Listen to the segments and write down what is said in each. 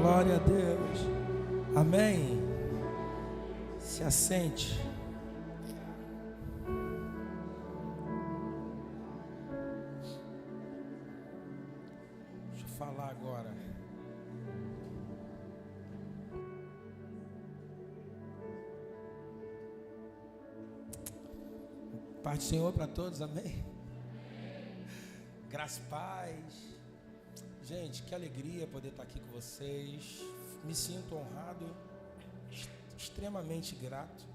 Glória a Deus. Amém. Se assente. Deixa eu falar agora. Paz do Senhor para todos, amém? Graça e paz. Gente, que alegria poder estar aqui com vocês. Me sinto honrado, extremamente grato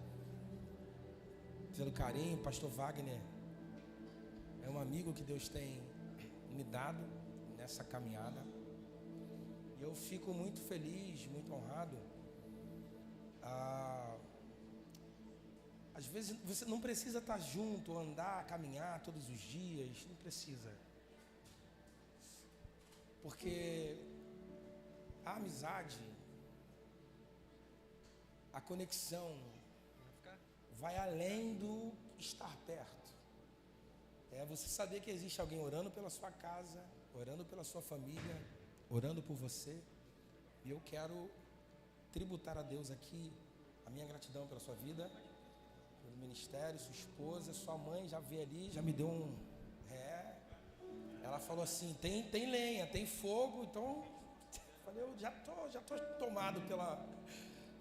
pelo carinho. Pastor Wagner é um amigo que Deus tem me dado nessa caminhada. E eu fico muito feliz, muito honrado. Às vezes você não precisa estar junto, andar, caminhar todos os dias, não precisa. Porque a amizade, a conexão vai além do estar perto. É você saber que existe alguém orando pela sua casa, orando pela sua família, orando por você. E eu quero tributar a Deus aqui a minha gratidão pela sua vida, pelo ministério, sua esposa, sua mãe já veio ali, já me deu um... Ela falou assim, tem lenha, tem fogo, então... Eu falei, eu já tô tomado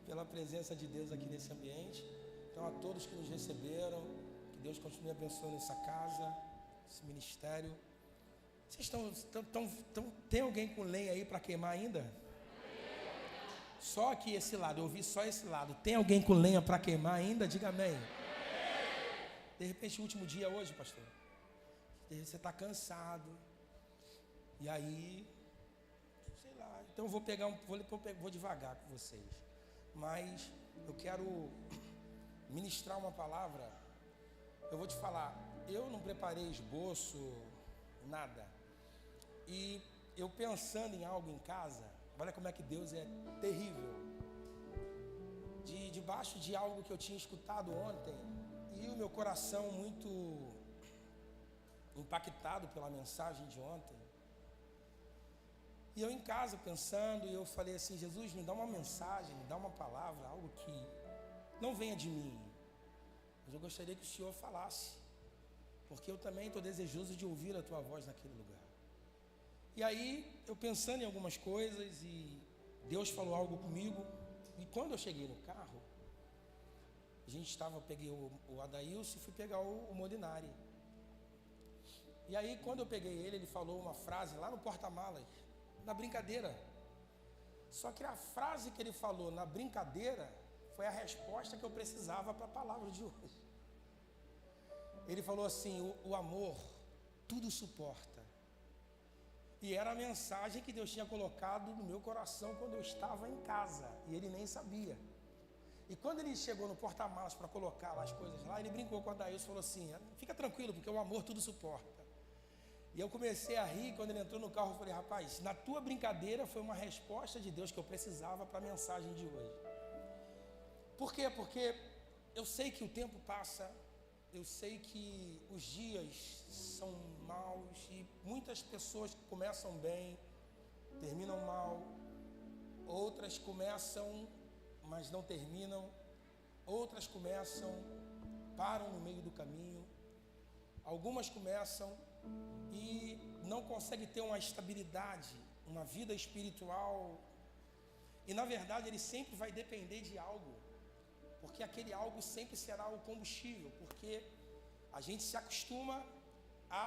pela presença de Deus aqui nesse ambiente. Então a todos que nos receberam, que Deus continue abençoando essa casa, esse ministério. Vocês tem alguém com lenha aí para queimar ainda? Só aqui esse lado, eu ouvi só esse lado. Tem alguém com lenha para queimar ainda? Diga amém. De repente, o último dia hoje, pastor. Você está cansado. E aí, sei lá. Então eu vou pegar vou devagar com vocês. Mas eu quero ministrar uma palavra. Eu vou te falar, eu não preparei esboço, nada. E eu pensando em algo em casa, olha como é que Deus é terrível. Debaixo de algo que eu tinha escutado ontem, e o meu coração muito impactado pela mensagem de ontem. E eu em casa pensando, e eu falei assim, Jesus, me dá uma mensagem, me dá uma palavra, algo que não venha de mim, mas eu gostaria que o Senhor falasse, porque eu também estou desejoso de ouvir a tua voz naquele lugar. E aí, eu pensando em algumas coisas, e Deus falou algo comigo, e quando eu cheguei no carro, eu peguei o Adailson e fui pegar o Molinari. E aí, quando eu peguei ele falou uma frase lá no porta-malas, na brincadeira. Só que a frase que ele falou na brincadeira foi a resposta que eu precisava para a palavra de hoje. Ele falou assim, o amor tudo suporta. E era a mensagem que Deus tinha colocado no meu coração quando eu estava em casa, e ele nem sabia. E quando ele chegou no porta-malas para colocar lá as coisas lá, ele brincou com a Adailson e falou assim, fica tranquilo, porque o amor tudo suporta. E eu comecei a rir, quando ele entrou no carro, eu falei, rapaz, na tua brincadeira foi uma resposta de Deus que eu precisava para a mensagem de hoje. Por quê? Porque eu sei que o tempo passa, eu sei que os dias são maus, e muitas pessoas começam bem, terminam mal, outras começam, mas não terminam, outras começam, param no meio do caminho, algumas começam e não consegue ter uma estabilidade, uma vida espiritual. E na verdade ele sempre vai depender de algo, porque aquele algo sempre será o combustível, porque a gente se acostuma a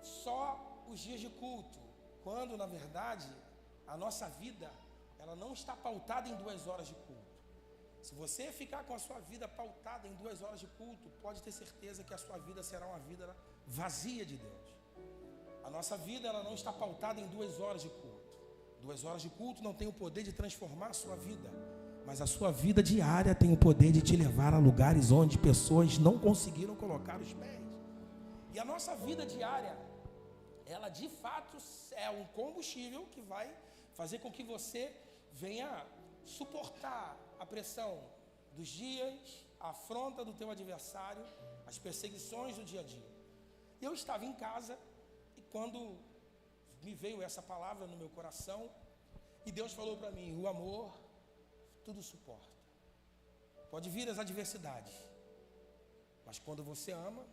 só os dias de culto, quando na verdade a nossa vida ela não está pautada em 2 horas de culto. Se você ficar com a sua vida pautada em 2 horas de culto, pode ter certeza que a sua vida será uma vida vazia de Deus. A nossa vida ela não está pautada em 2 horas de culto. 2 horas de culto não tem o poder de transformar a sua vida, mas a sua vida diária tem o poder de te levar a lugares onde pessoas não conseguiram colocar os pés. E a nossa vida diária, ela de fato é um combustível que vai fazer com que você venha suportar a pressão dos dias, a afronta do teu adversário, as perseguições do dia a dia. Eu estava em casa e quando me veio essa palavra no meu coração, E Deus falou para mim, o amor tudo suporta. Pode vir as adversidades, mas quando você ama,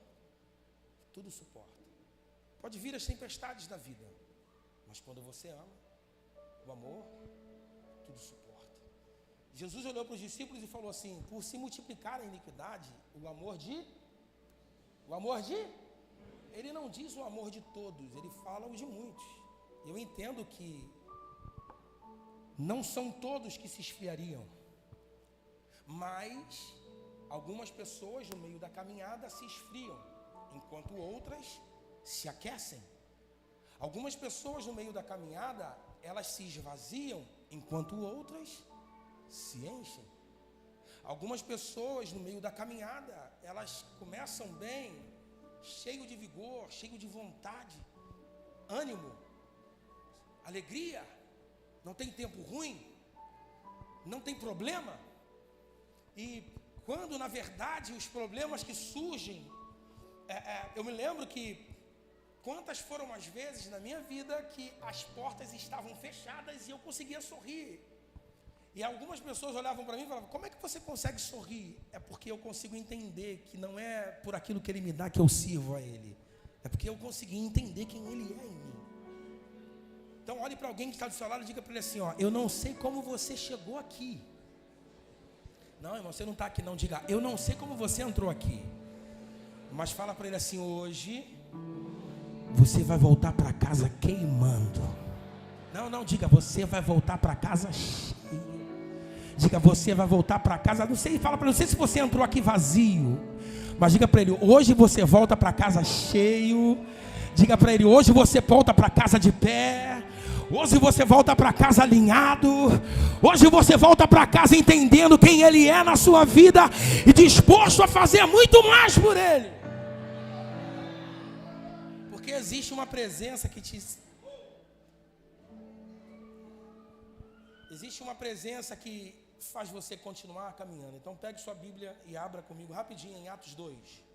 tudo suporta. Pode vir as tempestades da vida, mas quando você ama, o amor tudo suporta. Jesus olhou para os discípulos e falou assim, por se multiplicar a iniquidade, o amor de, ele não diz o amor de todos, ele fala o de muitos. Eu entendo que não são todos que se esfriariam, mas algumas pessoas no meio da caminhada se esfriam, enquanto outras se aquecem. Algumas pessoas no meio da caminhada, elas se esvaziam, enquanto outras se enchem. Algumas pessoas no meio da caminhada, elas começam bem, cheio de vigor, cheio de vontade, ânimo, alegria, não tem tempo ruim, não tem problema. E quando na verdade os problemas que surgem, eu me lembro que quantas foram as vezes na minha vida que as portas estavam fechadas e eu conseguia sorrir. E algumas pessoas olhavam para mim e falavam, como é que você consegue sorrir? É porque eu consigo entender que não é por aquilo que Ele me dá que eu sirvo a Ele. É porque eu consegui entender quem Ele é em mim. Então olhe para alguém que está do seu lado e diga para ele assim, ó, eu não sei como você chegou aqui. Não, irmão, você não está aqui não, diga, eu não sei como você entrou aqui. Mas fala para ele assim, hoje você vai voltar para casa queimando. Não, diga, você vai voltar para casa cheio. Diga, você vai voltar para casa, não sei, fala para ele, não sei se você entrou aqui vazio, mas diga para ele, hoje você volta para casa cheio. Diga para ele, hoje você volta para casa de pé. Hoje você volta para casa alinhado. Hoje você volta para casa entendendo quem Ele é na sua vida e disposto a fazer muito mais por Ele. Porque existe uma presença que te... Existe uma presença que faz você continuar caminhando. Então pegue sua Bíblia e abra comigo rapidinho em Atos 2.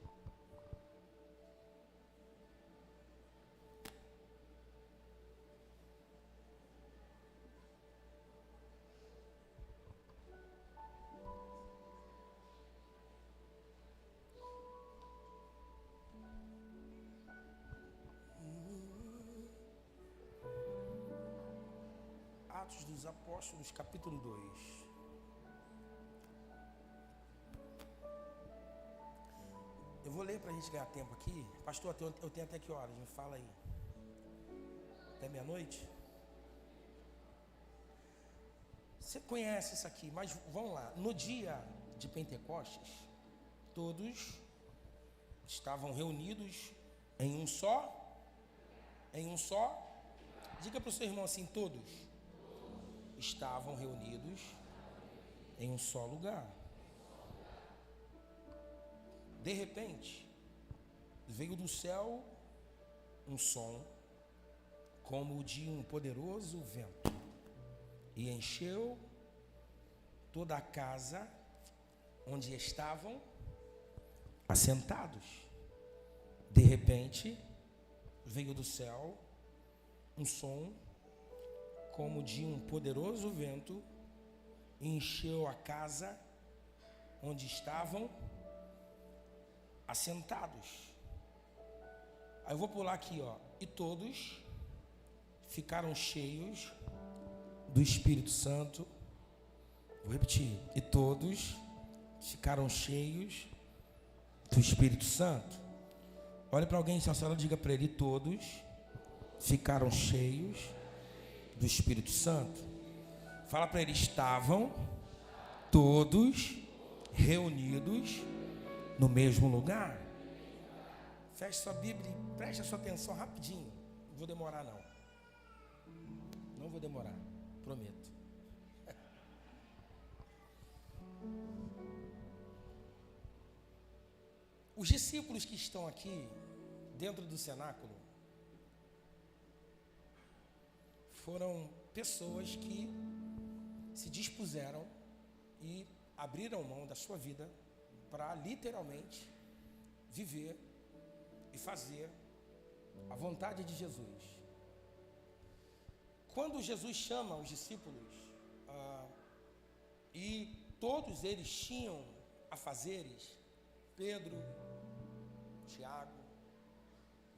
Atos dos Apóstolos, capítulo 2. Eu vou ler para a gente ganhar tempo aqui. Pastor, eu tenho até que horas? Me fala aí. Até meia-noite? Você conhece isso aqui, mas vamos lá. No dia de Pentecostes, todos estavam reunidos em um só. Diga para o seu irmão assim, todos estavam reunidos em um só lugar. De repente, veio do céu um som, como o de um poderoso vento, e encheu toda a casa onde estavam assentados. De repente, veio do céu um som, como de um poderoso vento, e encheu a casa onde estavam assentados. Aí eu vou pular aqui, ó. E todos ficaram cheios do Espírito Santo. Vou repetir. E todos ficaram cheios do Espírito Santo. Olha para alguém, se a senhora diga para ele, e todos ficaram cheios do Espírito Santo. Fala para ele, estavam todos reunidos no mesmo lugar. Feche sua Bíblia e preste a sua atenção rapidinho. Não vou demorar não. Não vou demorar, prometo. Os discípulos que estão aqui dentro do cenáculo foram pessoas que se dispuseram e abriram mão da sua vida para literalmente viver e fazer a vontade de Jesus. quando Jesus chama os discípulos, e todos eles tinham afazeres, Pedro, Tiago,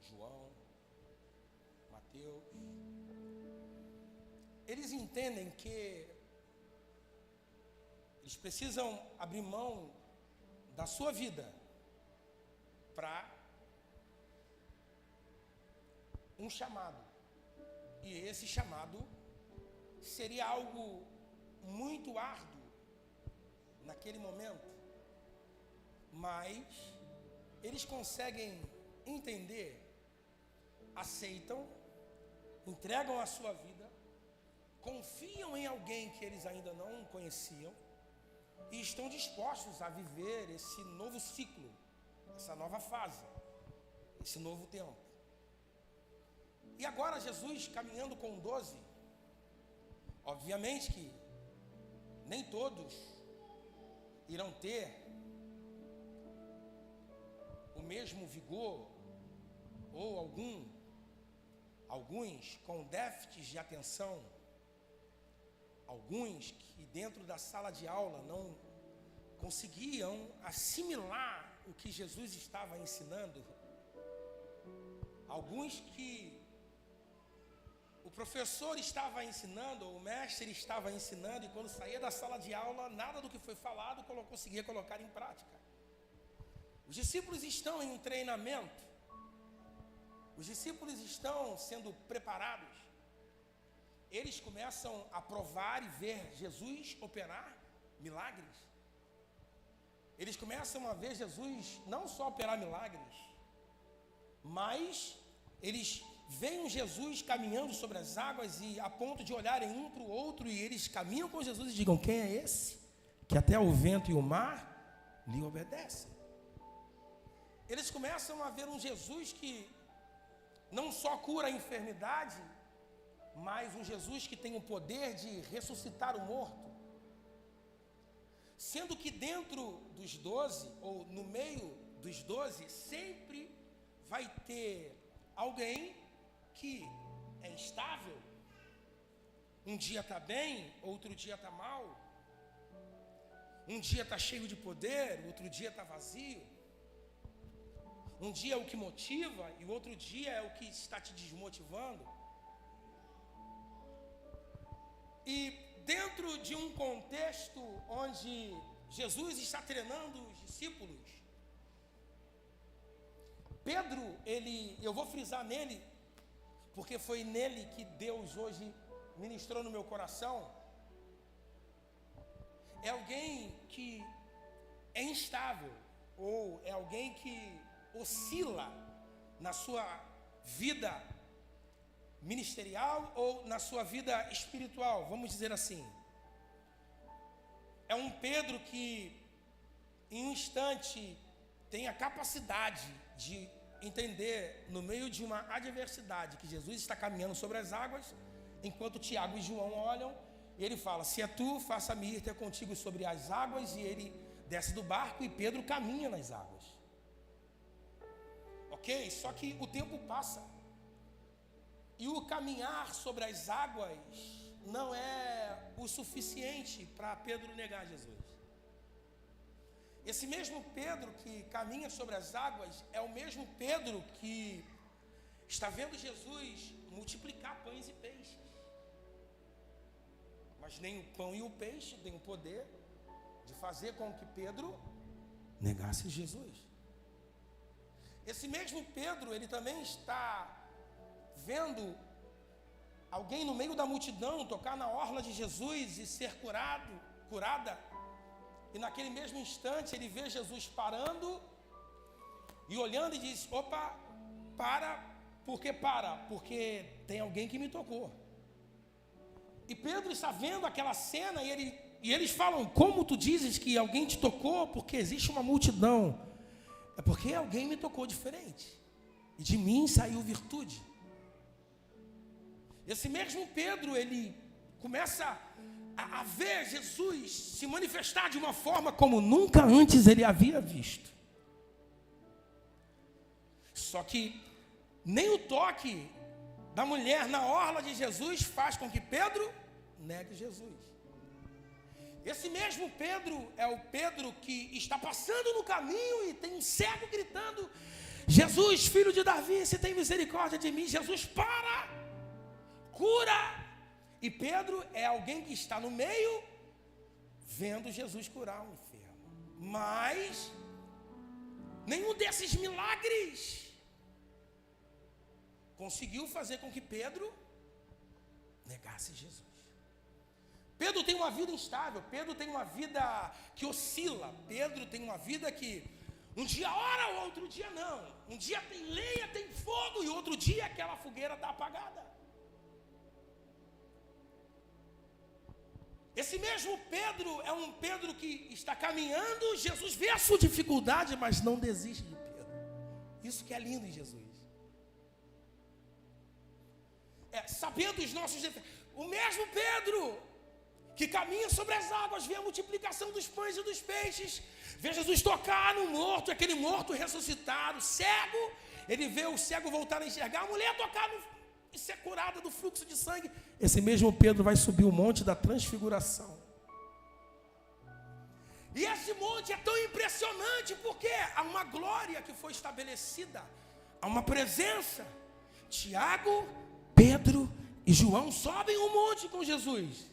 João, Mateus, eles entendem que eles precisam abrir mão da sua vida para um chamado. E esse chamado seria algo muito árduo naquele momento, mas eles conseguem entender, aceitam, entregam a sua vida, confiam em alguém que eles ainda não conheciam e estão dispostos a viver esse novo ciclo, essa nova fase, esse novo tempo. E agora Jesus caminhando com 12, obviamente que nem todos irão ter o mesmo vigor, ou alguns com déficits de atenção, alguns que dentro da sala de aula não conseguiam assimilar o que Jesus estava ensinando, alguns que o professor estava ensinando, ou o mestre estava ensinando, e quando saía da sala de aula, nada do que foi falado conseguia colocar em prática. Os discípulos estão em um treinamento, os discípulos estão sendo preparados, eles começam a provar e ver Jesus operar milagres, eles começam a ver Jesus não só operar milagres, mas eles veem Jesus caminhando sobre as águas e a ponto de olharem um para o outro, e eles caminham com Jesus e digam: quem é esse que até o vento e o mar lhe obedecem? Eles começam a ver um Jesus que não só cura a enfermidade, mas um Jesus que tem o poder de ressuscitar o morto. Sendo que dentro dos 12, ou no meio dos 12, sempre vai ter alguém que é instável. Um dia está bem, outro dia está mal. Um dia está cheio de poder, outro dia está vazio. Um dia é o que motiva e o outro dia é o que está te desmotivando. E dentro de um contexto onde Jesus está treinando os discípulos, Pedro, eu vou frisar nele, porque foi nele que Deus hoje ministrou no meu coração. É alguém que é instável, ou é alguém que oscila na sua vida ministerial ou na sua vida espiritual, vamos dizer assim. É um Pedro que em um instante tem a capacidade de entender, no meio de uma adversidade, que Jesus está caminhando sobre as águas, enquanto Tiago e João olham, e ele fala: se é tu, faça-me ir ter contigo sobre as águas. E ele desce do barco e Pedro caminha nas águas. Ok? Só que o tempo passa, e o caminhar sobre as águas não é o suficiente para Pedro negar Jesus. Esse mesmo Pedro que caminha sobre as águas é o mesmo Pedro que está vendo Jesus multiplicar pães e peixes. Mas nem o pão e o peixe têm o poder de fazer com que Pedro negasse Jesus. Esse mesmo Pedro, ele também está vendo alguém no meio da multidão tocar na orla de Jesus e ser curada. E naquele mesmo instante ele vê Jesus parando e olhando e diz: opa, para. Por que para? Porque tem alguém que me tocou. E Pedro está vendo aquela cena e eles falam: como tu dizes que alguém te tocou? Porque existe uma multidão. É porque alguém me tocou diferente, e de mim saiu virtude. Esse mesmo Pedro, ele começa a ver Jesus se manifestar de uma forma como nunca antes ele havia visto. Só que nem o toque da mulher na orla de Jesus faz com que Pedro negue Jesus. Esse mesmo Pedro é o Pedro que está passando no caminho e tem um cego gritando: Jesus, filho de Davi, se tem misericórdia de mim. Jesus para, cura. E Pedro é alguém que está no meio, vendo Jesus curar um enfermo. Mas nenhum desses milagres conseguiu fazer com que Pedro negasse Jesus. Pedro tem uma vida instável, Pedro tem uma vida que oscila, Pedro tem uma vida que um dia ora, outro dia não. Um dia tem lenha, tem fogo, e outro dia aquela fogueira está apagada. Esse mesmo Pedro é um Pedro que está caminhando, Jesus vê a sua dificuldade, mas não desiste de Pedro. Isso que é lindo em Jesus. Sabendo os nossos defeitos. O mesmo Pedro que caminha sobre as águas, vê a multiplicação dos pães e dos peixes, vê Jesus tocar no morto, aquele morto ressuscitado, cego, ele vê o cego voltar a enxergar, a mulher tocar e ser curada do fluxo de sangue. Esse mesmo Pedro vai subir o monte da transfiguração. E esse monte é tão impressionante porque há uma glória que foi estabelecida, há uma presença. Tiago, Pedro e João sobem o monte com Jesus.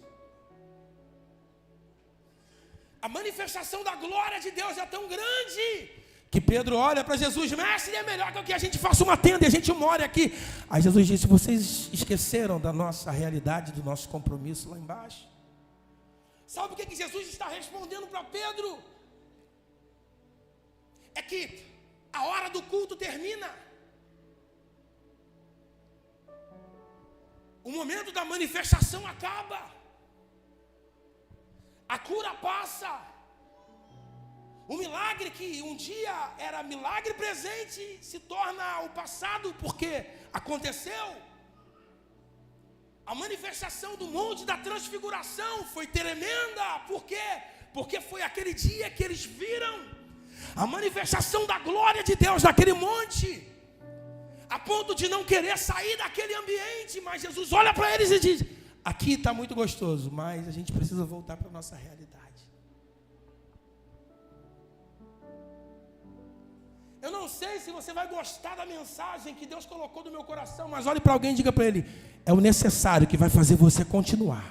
A manifestação da glória de Deus é tão grande que Pedro olha para Jesus: mestre, é melhor que a gente faça uma tenda e a gente more aqui. Aí Jesus disse: vocês esqueceram da nossa realidade, do nosso compromisso lá embaixo? Sabe o que Jesus está respondendo para Pedro? É que a hora do culto termina. O momento da manifestação acaba. A cura passa. O milagre que um dia era milagre presente se torna o passado porque aconteceu. A manifestação do monte da transfiguração foi tremenda. Por quê? Porque foi aquele dia que eles viram a manifestação da glória de Deus naquele monte, a ponto de não querer sair daquele ambiente. Mas Jesus olha para eles e diz: aqui está muito gostoso, mas a gente precisa voltar para a nossa realidade. Eu não sei se você vai gostar da mensagem que Deus colocou no meu coração, mas olhe para alguém e diga para ele: é o necessário que vai fazer você continuar.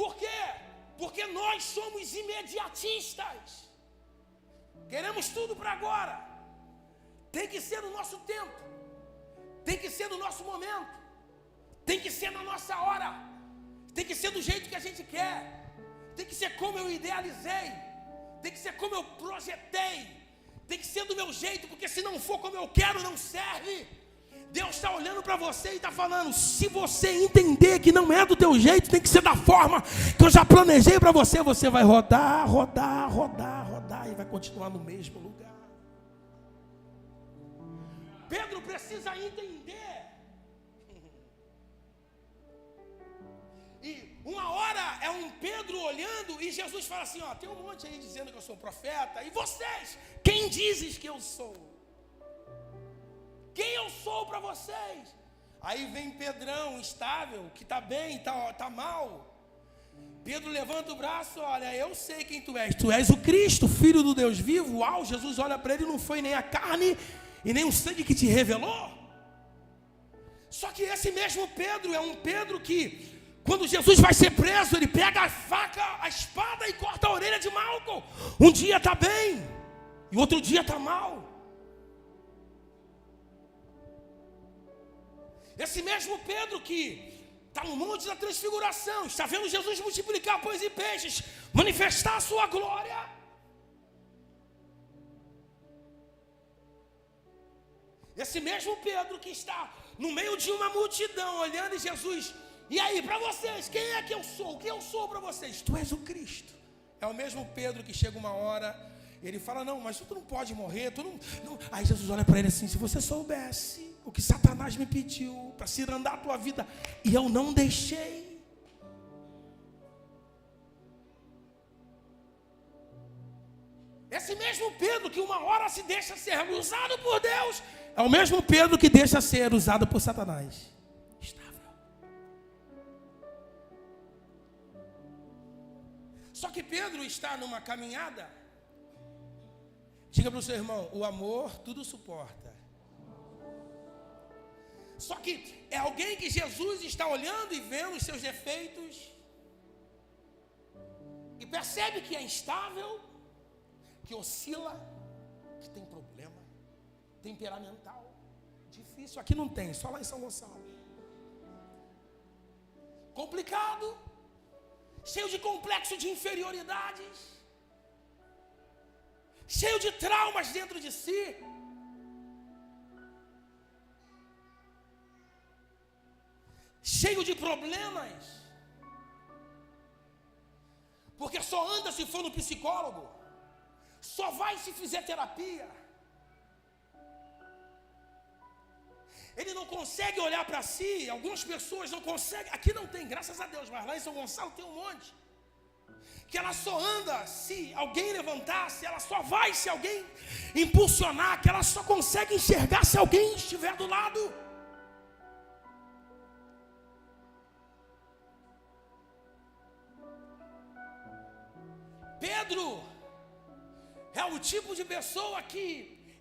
Por quê? Porque nós somos imediatistas. Queremos tudo para agora. Tem que ser no nosso tempo. Tem que ser no nosso momento. Tem que ser na nossa hora. Tem que ser do jeito que a gente quer. Tem que ser como eu idealizei. Tem que ser como eu projetei. Tem que ser do meu jeito, porque se não for como eu quero, não serve. Deus está olhando para você e está falando: se você entender que não é do teu jeito, tem que ser da forma que eu já planejei para você, você vai rodar, rodar, rodar, rodar e vai continuar no mesmo lugar. Pedro precisa entender. E uma hora é um Pedro olhando e Jesus fala assim: ó, tem um monte aí dizendo que eu sou profeta, e vocês, quem dizes que eu sou? Quem eu sou para vocês? Aí vem Pedrão, instável, que está bem, está mal. Pedro levanta o braço: olha, eu sei quem tu és o Cristo, Filho do Deus vivo. Uau, Jesus olha para ele: não foi nem a carne e nem o sangue que te revelou. Só que esse mesmo Pedro é um Pedro que, quando Jesus vai ser preso, ele pega a faca, a espada e corta a orelha de Malco. Um dia está bem e outro dia está mal. Esse mesmo Pedro que está no monte da transfiguração, está vendo Jesus multiplicar pães e peixes, manifestar a sua glória. Esse mesmo Pedro que está no meio de uma multidão, olhando em Jesus: e aí, para vocês, quem é que eu sou? O que eu sou para vocês? Tu és o Cristo. É o mesmo Pedro que chega uma hora, ele fala: não, mas tu não pode morrer, tu não. Aí Jesus olha para ele assim: se você soubesse o que Satanás me pediu para cirandar a tua vida, e eu não deixei. Esse mesmo mesmo Pedro que uma hora se deixa ser usado por Deus, é o mesmo Pedro que deixa ser usado por Satanás. Estável. Só que Pedro está numa caminhada. Diga para o seu irmão: o amor tudo suporta. Só que é alguém que Jesus está olhando e vendo os seus defeitos, e percebe que é instável, que oscila, que tem problema, temperamental, difícil. Aqui não tem, só lá em São Gonçalo. Complicado, cheio de complexo de inferioridades, cheio de traumas dentro de si. Cheio de problemas. Porque só anda se for no psicólogo. Só vai se fizer terapia. Ele não consegue olhar para si. Algumas pessoas não conseguem. Aqui não tem, graças a Deus. Mas lá em São Gonçalo tem um monte. Que ela só anda se alguém levantar. Se ela só vai se alguém impulsionar. Que ela só consegue enxergar se alguém estiver do lado. Pedro é o tipo de pessoa que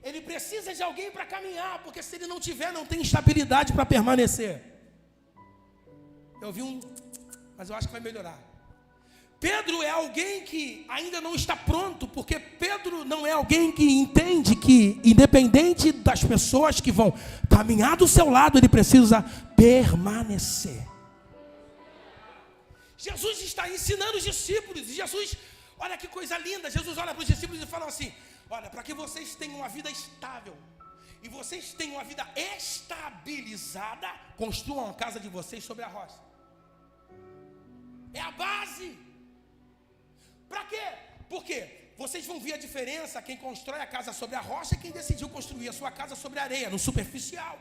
ele precisa de alguém para caminhar, porque se ele não tiver, não tem estabilidade para permanecer. Eu vi mas eu acho que vai melhorar. Pedro é alguém que ainda não está pronto, porque Pedro não é alguém que entende que, independente das pessoas que vão caminhar do seu lado, ele precisa permanecer. Jesus está ensinando os discípulos, e Jesus... Olha que coisa linda, Jesus olha para os discípulos e fala assim: olha, para que vocês tenham uma vida estável e vocês tenham uma vida estabilizada, construam a casa de vocês sobre a rocha. É a base. Para quê? Porque vocês vão ver a diferença, quem constrói a casa sobre a rocha e quem decidiu construir a sua casa sobre a areia, no superficial.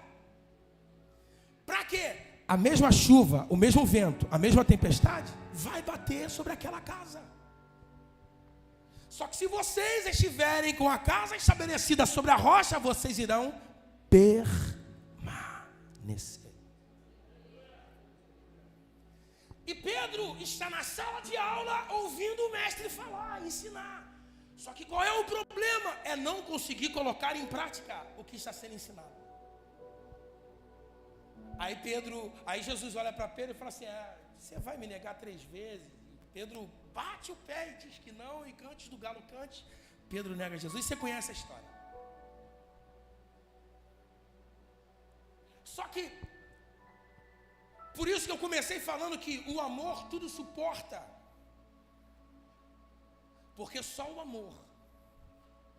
Para quê? A mesma chuva, o mesmo vento, a mesma tempestade vai bater sobre aquela casa. Só que se vocês estiverem com a casa estabelecida sobre a rocha, vocês irão permanecer. E Pedro está na sala de aula ouvindo o mestre falar, ensinar. Só que qual é o problema? É não conseguir colocar em prática o que está sendo ensinado. Aí Jesus olha para Pedro e fala assim: você vai me negar 3 vezes? Pedro bate o pé e diz que não, e antes do galo cante, Pedro nega Jesus. Você conhece a história. Só que, por isso que eu comecei falando que o amor tudo suporta. Porque só o amor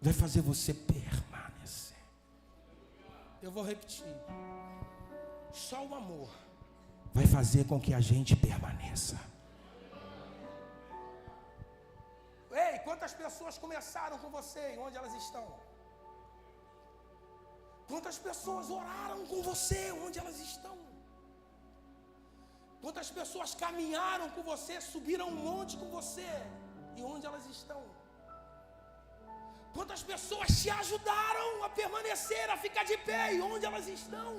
vai fazer você permanecer. Eu vou repetir. Só o amor vai fazer com que a gente permaneça. Ei, quantas pessoas começaram com você e onde elas estão? Quantas pessoas oraram com você, onde elas estão? Quantas pessoas caminharam com você, subiram um monte com você, e onde elas estão? Quantas pessoas te ajudaram a permanecer, a ficar de pé, e onde elas estão?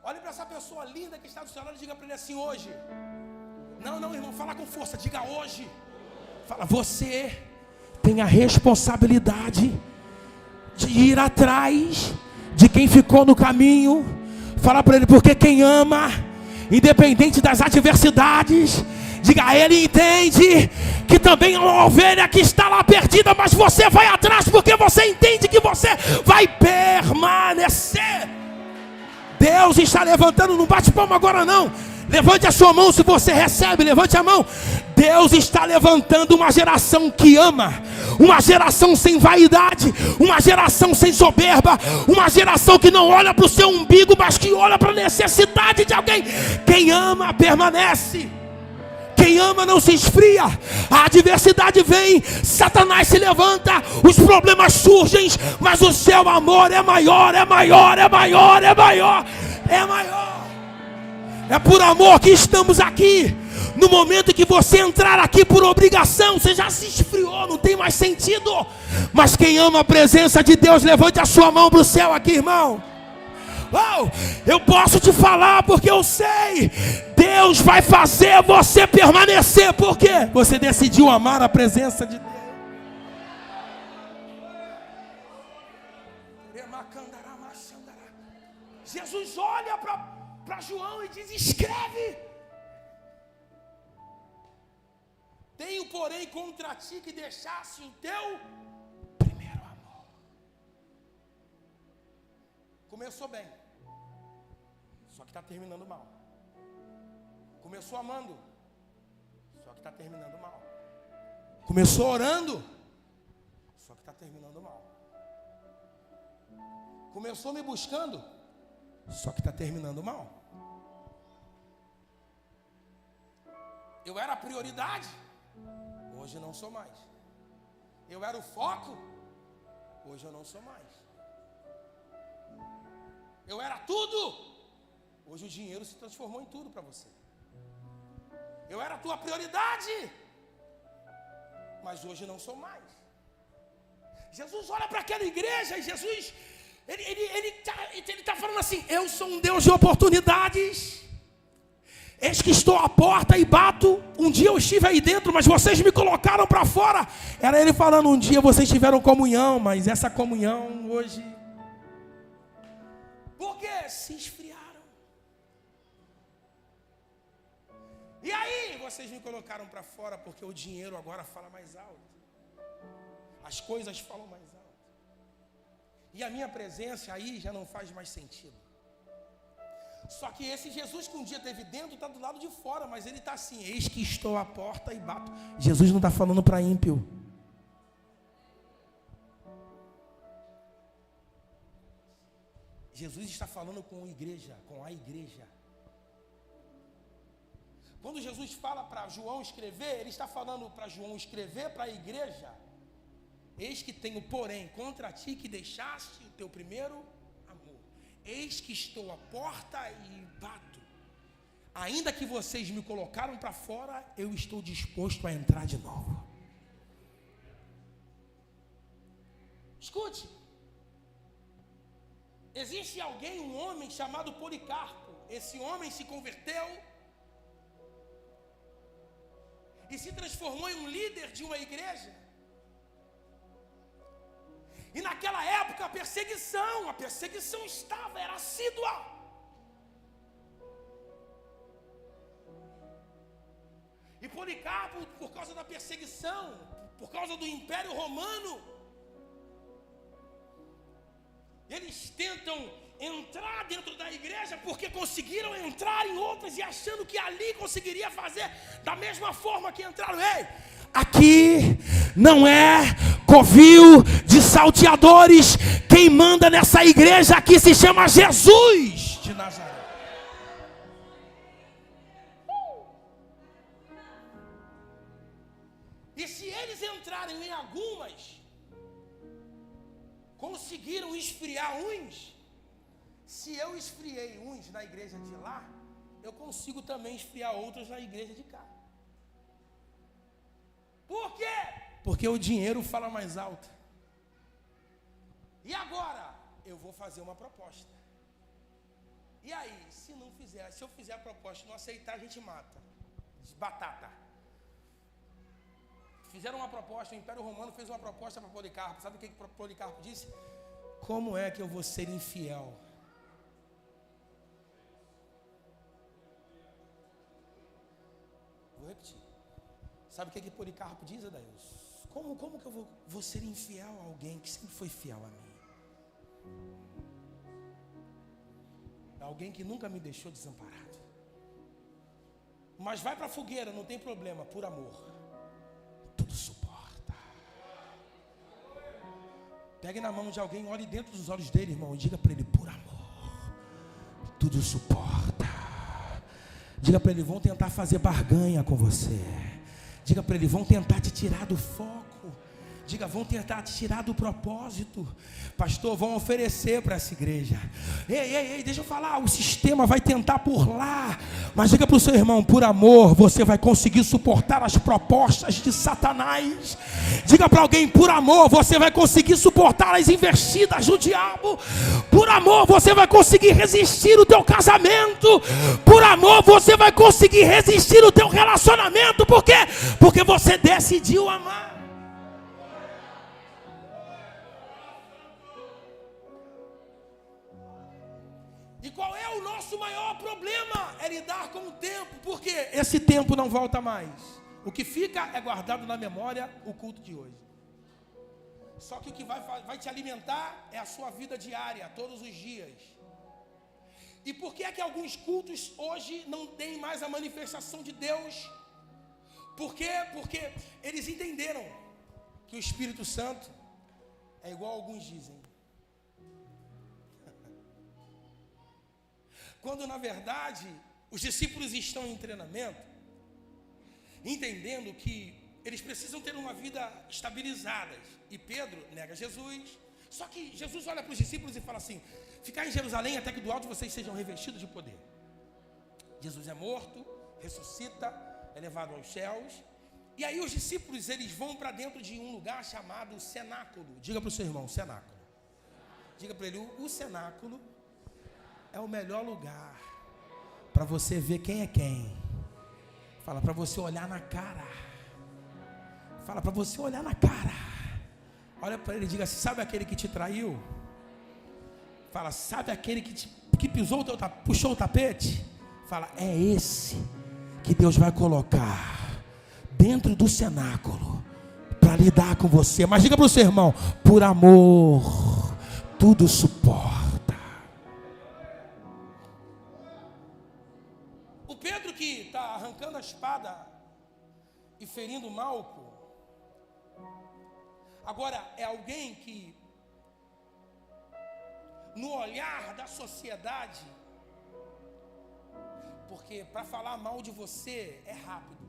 Olhe para essa pessoa linda que está do seu lado e diga para ele assim: hoje. Não, irmão, fala com força, diga hoje. Fala: você tem a responsabilidade de ir atrás de quem ficou no caminho. Fala para ele, porque quem ama, independente das adversidades, diga: ele entende que também é uma ovelha que está lá perdida, mas você vai atrás porque você entende que você vai permanecer. Deus está levantando, não bate palma agora não. Levante a sua mão se você recebe, levante a mão. Deus está levantando uma geração que ama, uma geração sem vaidade, uma geração sem soberba, uma geração que não olha para o seu umbigo, mas que olha para a necessidade de alguém. Quem ama permanece. Quem ama não se esfria. A adversidade vem, Satanás se levanta, os problemas surgem, mas o seu amor é maior, é maior, é maior, é maior, é maior. É por amor que estamos aqui. No momento que você entrar aqui por obrigação, você já se esfriou, não tem mais sentido. Mas quem ama a presença de Deus, levante a sua mão para o céu aqui, irmão. Oh, eu posso te falar porque eu sei. Deus vai fazer você permanecer. Por quê? Você decidiu amar a presença de Deus. Jesus olha para João e diz: escreve. Tenho, porém, contra ti que deixasse o teu primeiro amor. Começou bem, só que está terminando mal. Começou amando, só que está terminando mal. Começou orando, só que está terminando mal. Começou me buscando, só que está terminando mal. Eu era a prioridade, hoje não sou mais. Eu era o foco, hoje eu não sou mais. Eu era tudo, hoje o dinheiro se transformou em tudo para você. Eu era a tua prioridade, mas hoje não sou mais. Jesus olha para aquela igreja e Jesus, ele está falando assim: eu sou um Deus de oportunidades. Eis que estou à porta e bato. Um dia eu estive aí dentro, mas vocês me colocaram para fora. Era ele falando: um dia vocês tiveram comunhão, mas essa comunhão hoje, por quê? Se esfriaram. E aí vocês me colocaram para fora porque o dinheiro agora fala mais alto. As coisas falam mais alto. E a minha presença aí já não faz mais sentido. Só que esse Jesus que um dia esteve dentro está do lado de fora, mas ele está assim: eis que estou à porta e bato. Jesus não está falando para ímpio. Jesus está falando com a igreja, Quando Jesus fala para João escrever, ele está falando para João escrever para a igreja: eis que tenho, porém, contra ti que deixaste o teu primeiro amor. Eis que estou à porta e bato. Ainda que vocês me colocaram para fora, eu estou disposto a entrar de novo. Escute. Existe alguém, um homem chamado Policarpo. Esse homem se converteu e se transformou em um líder de uma igreja. E naquela época a perseguição era assídua. E Policarpo, por causa da perseguição, por causa do Império Romano, eles tentam entrar dentro da igreja porque conseguiram entrar em outras e achando que ali conseguiria fazer da mesma forma que entraram. Ei, aqui não é covil de salteadores. Quem manda nessa igreja aqui se chama Jesus de Nazaré. E se eles entrarem em algumas, conseguiram esfriar uns. Se eu esfriei uns na igreja de lá, eu consigo também esfriar outros na igreja de cá. Por quê? Porque o dinheiro fala mais alto. E agora? Eu vou fazer uma proposta. E aí, se eu fizer a proposta e não aceitar, a gente mata. Batata. Fizeram uma proposta, o Império Romano fez uma proposta para Policarpo. Sabe o que Policarpo disse? Como é que eu vou ser infiel? Vou repetir. Sabe o que Policarpo diz, Adailson? Como que eu vou ser infiel a alguém que sempre foi fiel a mim? Alguém que nunca me deixou desamparado. Mas vai para a fogueira, não tem problema, por amor. Tudo suporta. Pegue na mão de alguém, olhe dentro dos olhos dele, irmão, e diga para ele: por amor, tudo suporta. Diga para ele: vão tentar fazer barganha com você. Diga para ele: vão tentar te tirar do foco. Diga, vão tentar te tirar do propósito. Pastor, vão oferecer para essa igreja. Ei, deixa eu falar, o sistema vai tentar burlar. Mas diga para o seu irmão, por amor, você vai conseguir suportar as propostas de Satanás. Diga para alguém, por amor, você vai conseguir suportar as investidas do diabo. Por amor, você vai conseguir resistir o teu casamento. Por amor, você vai conseguir resistir o teu relacionamento. Por quê? Porque você decidiu amar. E qual é o nosso maior problema? É lidar com o tempo, porque esse tempo não volta mais. O que fica é guardado na memória o culto de hoje. Só que o que vai te alimentar é a sua vida diária, todos os dias. E por que é que alguns cultos hoje não têm mais a manifestação de Deus? Por quê? Porque eles entenderam que o Espírito Santo é igual alguns dizem. Quando na verdade os discípulos estão em treinamento, entendendo que eles precisam ter uma vida estabilizada. E Pedro nega Jesus. Só que Jesus olha para os discípulos e fala assim: ficar em Jerusalém até que do alto vocês sejam revestidos de poder. Jesus é morto, ressuscita, é levado aos céus. E aí os discípulos eles vão para dentro de um lugar chamado cenáculo. Diga para o seu irmão, cenáculo. Diga para ele, o cenáculo é o melhor lugar para você ver quem é quem. Fala, para você olhar na cara. Fala, para você olhar na cara. Olha para ele e diga assim: sabe aquele que te traiu? Fala, sabe aquele que pisou puxou o tapete? Fala, é esse que Deus vai colocar dentro do cenáculo para lidar com você. Mas diga para o seu irmão, por amor, tudo suporta. O Pedro que está arrancando a espada e ferindo Malco, agora é alguém que, no olhar da sociedade, porque para falar mal de você é rápido,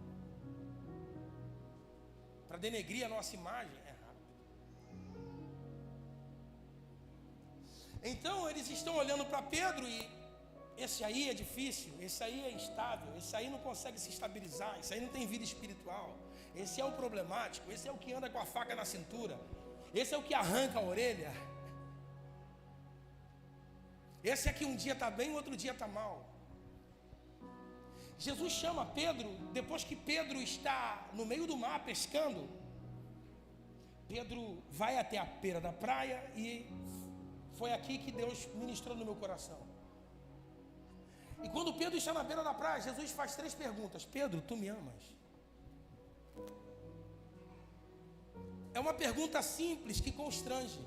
para denegrir a nossa imagem é rápido. Então eles estão olhando para Pedro e esse aí é difícil, esse aí é instável, esse aí não consegue se estabilizar, esse aí não tem vida espiritual, esse é o problemático, esse é o que anda com a faca na cintura, esse é o que arranca a orelha, esse é que um dia está bem, outro dia está mal. Jesus chama Pedro, depois que Pedro está no meio do mar pescando, Pedro vai até a beira da praia e foi aqui que Deus ministrou no meu coração. E quando Pedro está na beira da praia, Jesus faz 3 perguntas. Pedro, tu me amas? É uma pergunta simples que constrange.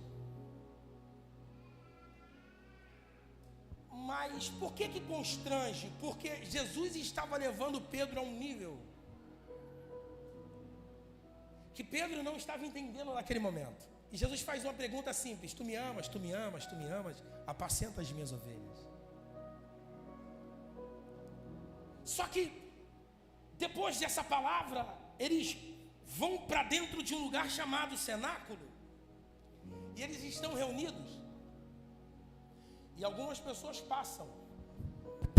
Mas por que constrange? Porque Jesus estava levando Pedro a um nível que Pedro não estava entendendo naquele momento. E Jesus faz uma pergunta simples: tu me amas, tu me amas, tu me amas? Apacenta as minhas ovelhas. Só que depois dessa palavra, eles vão para dentro de um lugar chamado cenáculo. E eles estão reunidos. E algumas pessoas passam,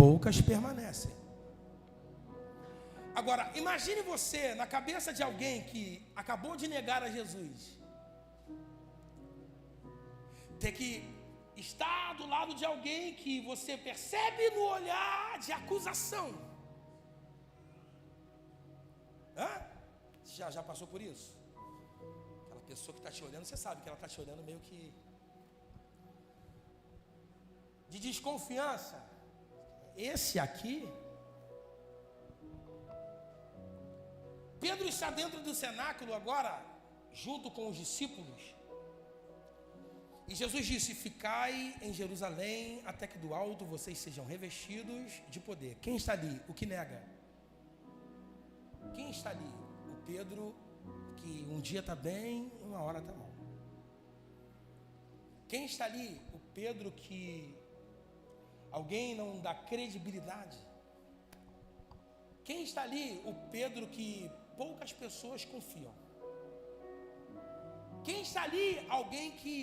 poucas permanecem. Agora, imagine você na cabeça de alguém que acabou de negar a Jesus, ter que estar do lado de alguém que você percebe no olhar de acusação. Já passou por isso? Aquela pessoa que está te olhando, você sabe que ela está te olhando meio que de desconfiança. Esse aqui, Pedro está dentro do cenáculo agora, junto com os discípulos. E Jesus disse: ficai em Jerusalém até que do alto vocês sejam revestidos de poder. Quem está ali? O que nega? Quem está ali? O Pedro que um dia está bem, uma hora está mal. Quem está ali? O Pedro que alguém não dá credibilidade. Quem está ali? O Pedro que poucas pessoas confiam. Quem está ali? Alguém que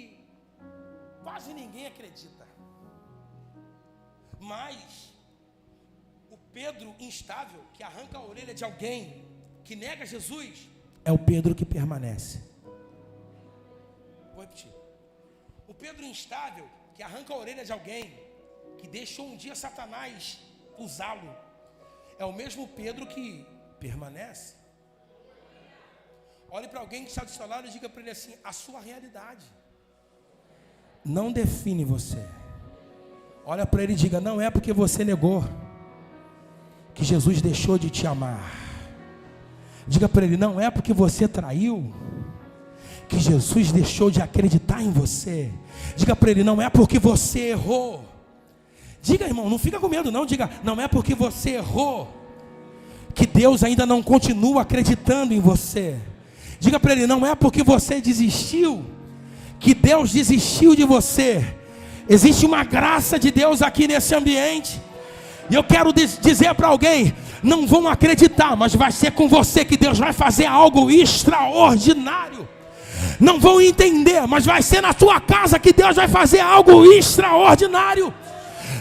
quase ninguém acredita. Mas o Pedro instável, que arranca a orelha de alguém que nega Jesus, é o Pedro que permanece. Vou repetir. O Pedro instável, que arranca a orelha de alguém que deixou um dia Satanás usá-lo, é o mesmo Pedro que permanece. Olhe para alguém que está do seu lado e diga para ele assim: a sua realidade não define você. Olha para ele e diga: não é porque você negou que Jesus deixou de te amar. Diga para ele: não é porque você traiu que Jesus deixou de acreditar em você. Diga para ele: não é porque você errou. Diga, irmão, não fica com medo não. Diga: não é porque você errou que Deus ainda não continua acreditando em você. Diga para ele: não é porque você desistiu que Deus desistiu de você. Existe uma graça de Deus aqui nesse ambiente. E eu quero dizer para alguém: não vão acreditar, mas vai ser com você que Deus vai fazer algo extraordinário. Não vão entender, mas vai ser na tua casa que Deus vai fazer algo extraordinário.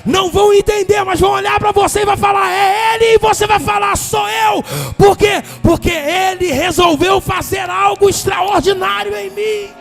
Não vão entender, mas vão olhar para você e vai falar: é Ele, e você vai falar: sou eu. Por quê? Porque Ele resolveu fazer algo extraordinário em mim.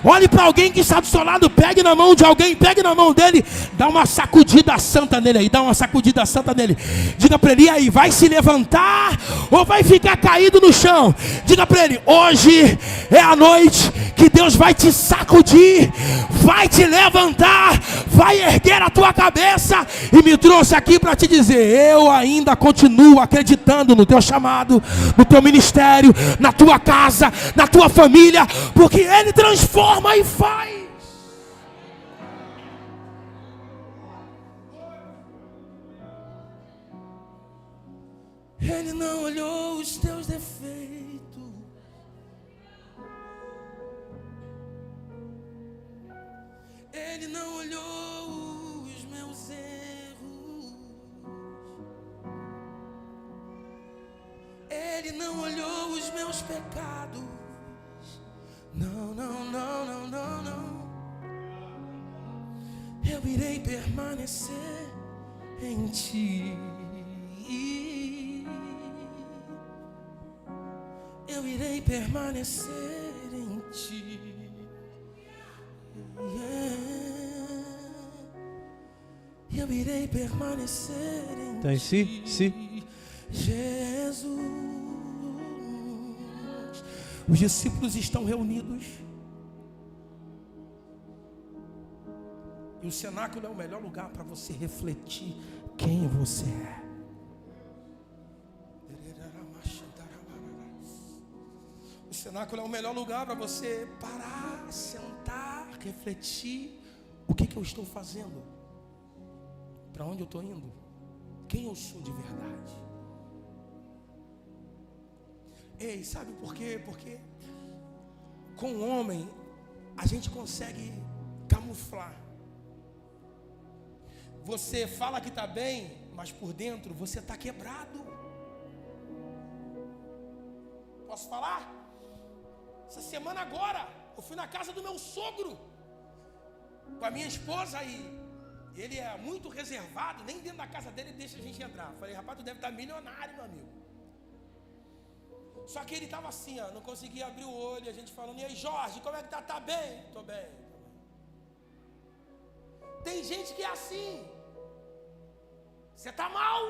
Olhe para alguém que está do seu lado, pegue na mão de alguém, pegue na mão dele, dá uma sacudida santa nele aí, dá uma sacudida santa nele. Diga para ele: e aí, vai se levantar ou vai ficar caído no chão? Diga para ele: hoje é a noite que Deus vai te sacudir, vai te levantar, vai erguer a tua cabeça. E me trouxe aqui para te dizer: eu ainda continuo acreditando no teu chamado, no teu ministério, na tua casa, na tua família, porque Ele transforma e faz. Ele não olhou os teus defeitos, Ele não olhou os meus erros, Ele não olhou os meus pecados. Não, não, não, não, não, não. Eu irei permanecer em ti. Eu irei permanecer em ti. Eu irei permanecer em ti. Sim. Jesus. Os discípulos estão reunidos. E o cenáculo é o melhor lugar para você refletir quem você é. O cenáculo é o melhor lugar para você parar, sentar, refletir. O que eu estou fazendo? Para onde eu estou indo? Quem eu sou de verdade? Ei, sabe por quê? Porque com o homem a gente consegue camuflar. Você fala que está bem, mas por dentro você está quebrado. Posso falar? Essa semana agora eu fui na casa do meu sogro com a minha esposa e ele é muito reservado, nem dentro da casa dele deixa a gente entrar. Falei: rapaz, tu deve estar milionário, meu amigo. Só que ele estava assim, ó, não conseguia abrir o olho. A gente falando: e aí, Jorge, como é que tá? Tá bem? Tô bem. Tem gente que é assim. Você tá mal,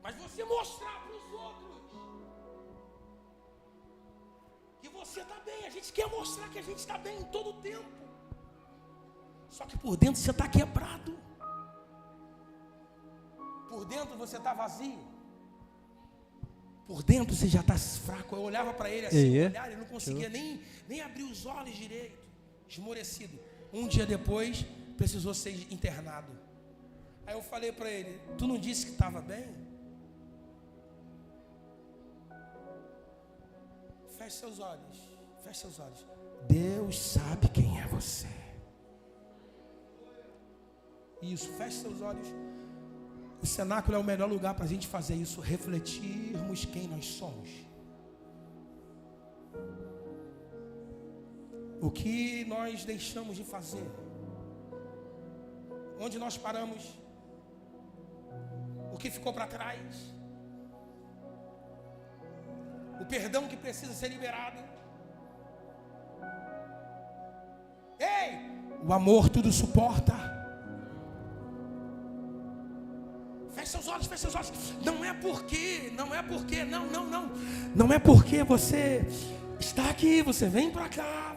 mas você mostrar para os outros que você tá bem. A gente quer mostrar que a gente está bem em todo o tempo. Só que por dentro você está quebrado. Por dentro você está vazio. Por dentro você já está fraco. Eu olhava para ele assim, ele não conseguia nem abrir os olhos direito, esmorecido. Um dia depois, precisou ser internado. Aí eu falei para ele: tu não disse que estava bem? Feche seus olhos, feche seus olhos. Deus sabe quem é você. Isso, feche seus olhos. O cenáculo é o melhor lugar para a gente fazer isso, refletirmos quem nós somos. O que nós deixamos de fazer? Onde nós paramos? O que ficou para trás? O perdão que precisa ser liberado? Ei! O amor tudo suporta. Feche seus olhos, feche seus olhos. Não é porque, não. Não é porque você está aqui, você vem para cá,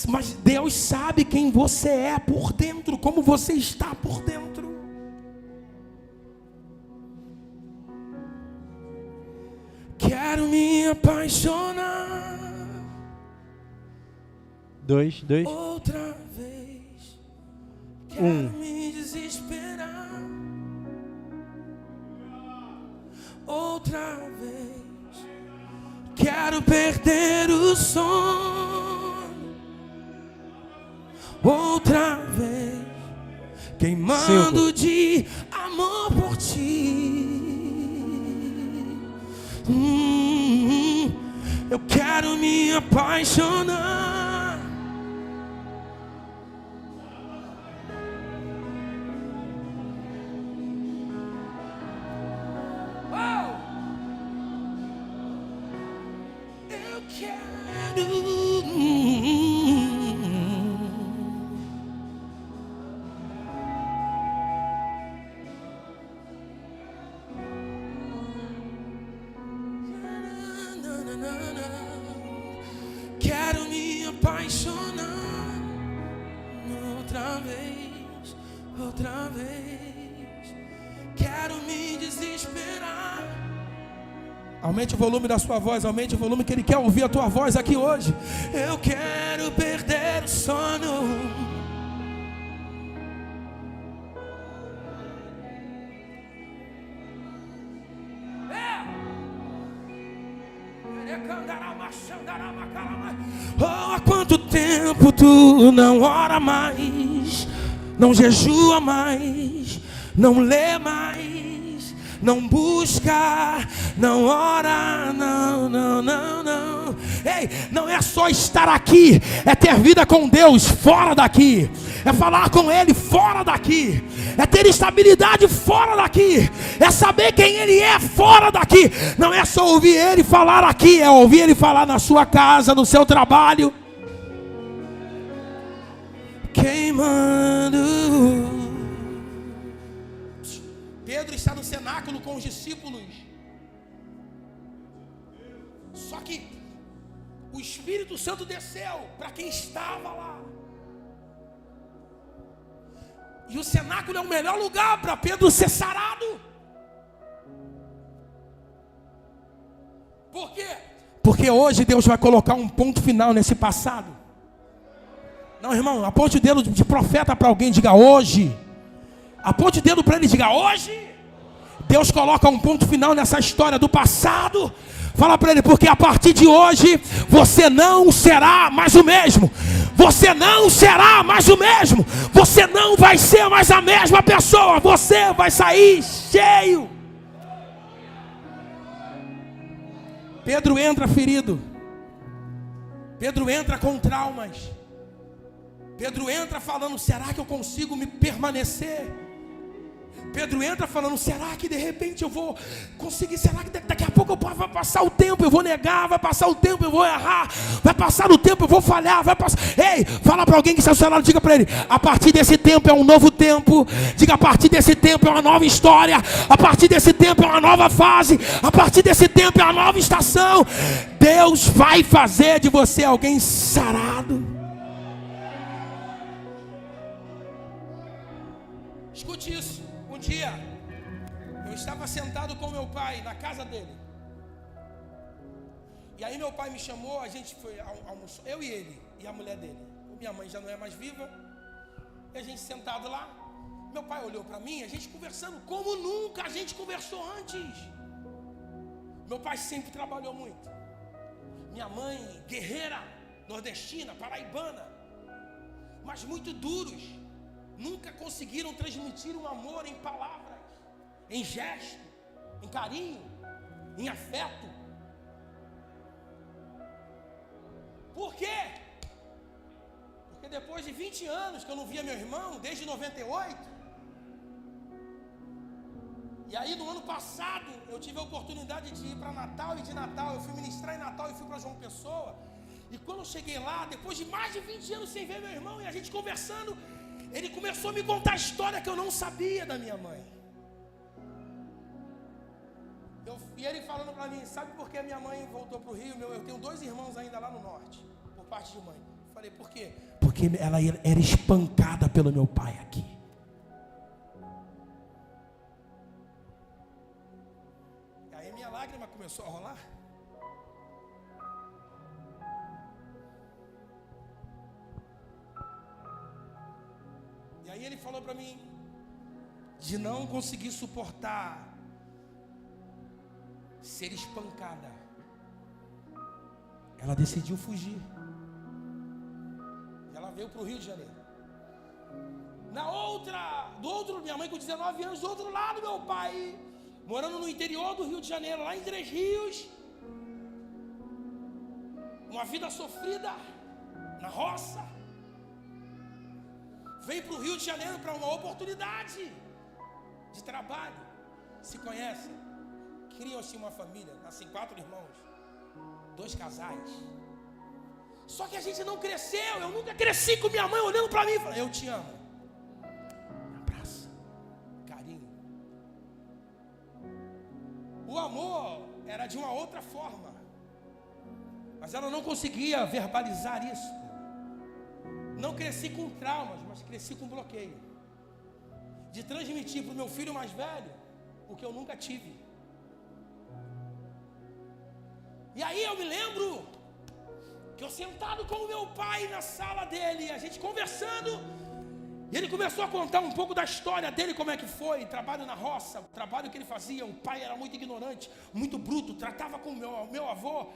mas Deus sabe quem você é por dentro, como você está por dentro. Quero me apaixonar. 2. Outra vez. Quero me desesperar. Outra vez. Quero perder o sono. Outra vez. Queimando de amor por ti. Eu quero me apaixonar. Oh! Eu quero. Quero me apaixonar outra vez. Quero me desesperar. Aumente o volume da sua voz, aumente o volume que Ele quer ouvir a tua voz aqui hoje. Eu quero perder o sono. Oh, há quanto tempo tu não ora mais, não jejua mais, não lê mais, não busca, não ora, não. Ei, não é só estar aqui, é ter vida com Deus fora daqui, é falar com Ele fora daqui, é ter estabilidade fora daqui, é saber quem Ele é fora daqui. Não é só ouvir Ele falar aqui, é ouvir Ele falar na sua casa, no seu trabalho. Queimando. Pedro está no cenáculo com os discípulos. Só que o Espírito Santo desceu para quem estava lá. E o cenáculo é o melhor lugar para Pedro ser sarado. Por quê? Porque hoje Deus vai colocar um ponto final nesse passado. Não, irmão, aponte o dedo de profeta para alguém, diga hoje. Aponte o dedo para ele e diga hoje. Deus coloca um ponto final nessa história do passado. Fala para ele, porque a partir de hoje você não será mais o mesmo. Você não será mais o mesmo. Você não vai ser mais a mesma pessoa. Você vai sair cheio. Pedro entra ferido. Pedro entra com traumas. Pedro entra falando, será que eu consigo me permanecer? Pedro entra falando, será que de repente eu vou conseguir? Será que daqui a pouco vai passar o tempo, eu vou negar? Vai passar o tempo, eu vou errar? Vai passar o tempo, eu vou falhar? Vai passar... Ei, fala para alguém que está ao seu lado, diga para ele, a partir desse tempo é um novo tempo. Diga, a partir desse tempo é uma nova história. A partir desse tempo é uma nova fase. A partir desse tempo é uma nova estação. Deus vai fazer de você alguém sarado. Escute isso. Um dia eu estava sentado com meu pai na casa dele. E aí meu pai me chamou, a gente foi almoçar, eu e ele e a mulher dele. Minha mãe já não é mais viva. E a gente sentado lá. Meu pai olhou para mim, a gente conversando como nunca a gente conversou antes. Meu pai sempre trabalhou muito. Minha mãe, guerreira, nordestina, paraibana, mas muito duros. Nunca conseguiram transmitir um amor em palavras, em gesto, em carinho, em afeto. Por quê? Porque depois de 20 anos que eu não via meu irmão, desde 98, e aí no ano passado eu tive a oportunidade de ir para Natal, e de Natal eu fui ministrar em Natal e fui para João Pessoa. E quando eu cheguei lá, depois de mais de 20 anos sem ver meu irmão, e a gente conversando, ele começou a me contar a história que eu não sabia da minha mãe. E ele falando para mim, sabe por que a minha mãe voltou para o Rio? Eu tenho 2 irmãos ainda lá no norte, por parte de mãe. Eu falei, por quê? Porque ela era espancada pelo meu pai aqui. E aí minha lágrima começou a rolar. E aí ele falou para mim, de não conseguir suportar ser espancada, ela decidiu fugir. E ela veio para o Rio de Janeiro. Minha mãe com 19 anos, do outro lado meu pai, morando no interior do Rio de Janeiro, lá em Três Rios. Uma vida sofrida, na roça. Veio para o Rio de Janeiro para uma oportunidade de trabalho. Se conhecem? Criam-se uma família, nascem 4 irmãos, 2 casais. Só que a gente não cresceu. Eu nunca cresci com minha mãe olhando para mim e falando, eu te amo. Abraço, carinho. O amor era de uma outra forma, mas ela não conseguia verbalizar isso. Não cresci com traumas, mas cresci com bloqueio de transmitir para o meu filho mais velho o que eu nunca tive. E aí eu me lembro que eu sentado com o meu pai na sala dele, a gente conversando, e ele começou a contar um pouco da história dele, como é que foi, trabalho na roça, o trabalho que ele fazia. O pai era muito ignorante, muito bruto, tratava com o meu avô,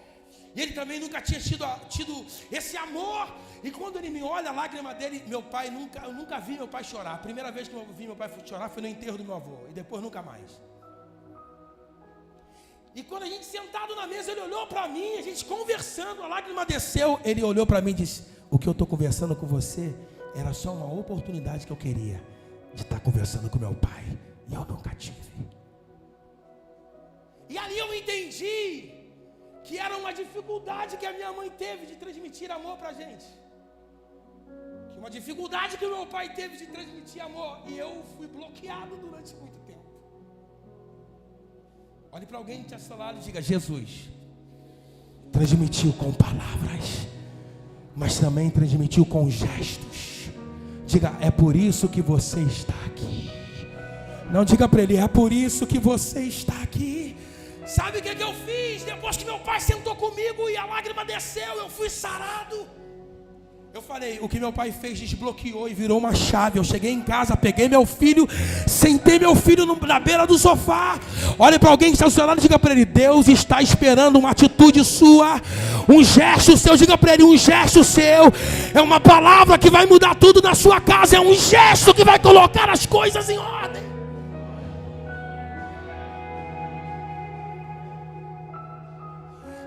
e ele também nunca tinha tido esse amor. E quando ele me olha, a lágrima dele, eu nunca vi meu pai chorar. A primeira vez que eu vi meu pai chorar foi no enterro do meu avô, e depois nunca mais. E quando a gente sentado na mesa, ele olhou para mim, a gente conversando, a lágrima desceu. Ele olhou para mim e disse, o que eu estou conversando com você era só uma oportunidade que eu queria de estar conversando com meu pai, e eu nunca tive. E ali eu entendi que era uma dificuldade que a minha mãe teve de transmitir amor para a gente, que uma dificuldade que o meu pai teve de transmitir amor, e eu fui bloqueado durante muito tempo. Olhe para alguém que está ao seu lado e diga, Jesus transmitiu com palavras, mas também transmitiu com gestos. Diga, é por isso que você está aqui. Não diga para ele, é por isso que você está aqui. Sabe o que eu fiz? Depois que meu pai sentou comigo e a lágrima desceu, eu fui sarado. Eu falei, o que meu pai fez desbloqueou e virou uma chave. Eu cheguei em casa, peguei meu filho, sentei meu filho na beira do sofá. Olhe para alguém que está ao seu lado e diga para ele, Deus está esperando uma atitude sua, um gesto seu. Diga para ele, um gesto seu é uma palavra que vai mudar tudo na sua casa. É um gesto que vai colocar as coisas em ordem.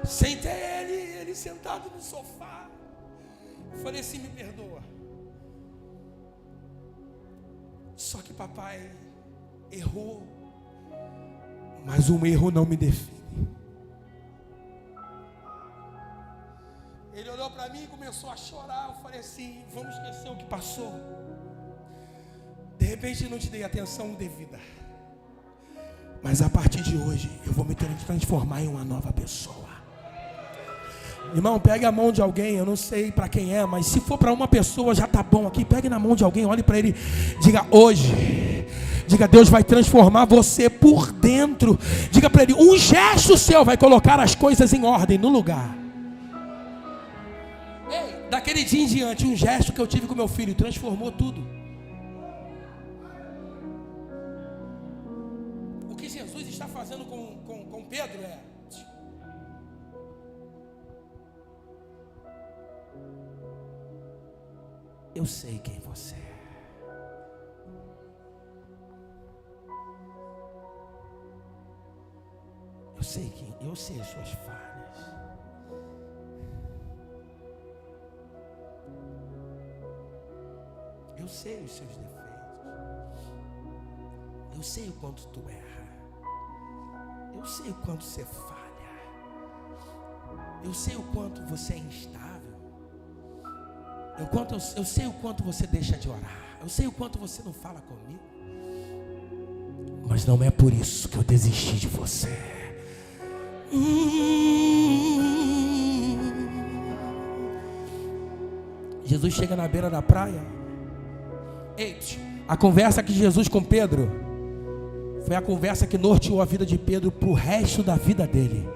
Sentei ele sentado no sofá. Falei assim, me perdoa. Só que papai errou, mas um erro não me define. Ele olhou para mim e começou a chorar. Eu falei assim, vamos esquecer o que passou. De repente não te dei atenção devida, mas a partir de hoje eu vou me transformar em uma nova pessoa. Irmão, pegue a mão de alguém, eu não sei para quem é, mas se for para uma pessoa já está bom aqui. Pegue na mão de alguém, olhe para ele, diga hoje, diga, Deus vai transformar você por dentro. Diga para ele, um gesto seu vai colocar as coisas em ordem, no lugar. Ei, daquele dia em diante, um gesto que eu tive com meu filho transformou tudo. O que Jesus está fazendo com Pedro é, eu sei quem você é. Eu sei as suas falhas. Eu sei os seus defeitos. Eu sei o quanto tu erra. Eu sei o quanto você falha. Eu sei o quanto você é instável. Eu sei o quanto você deixa de orar. Eu sei o quanto você não fala comigo. Mas não é por isso que eu desisti de você. Jesus chega na beira da praia. Eita, a conversa que Jesus com Pedro foi a conversa que norteou a vida de Pedro para o resto da vida dele.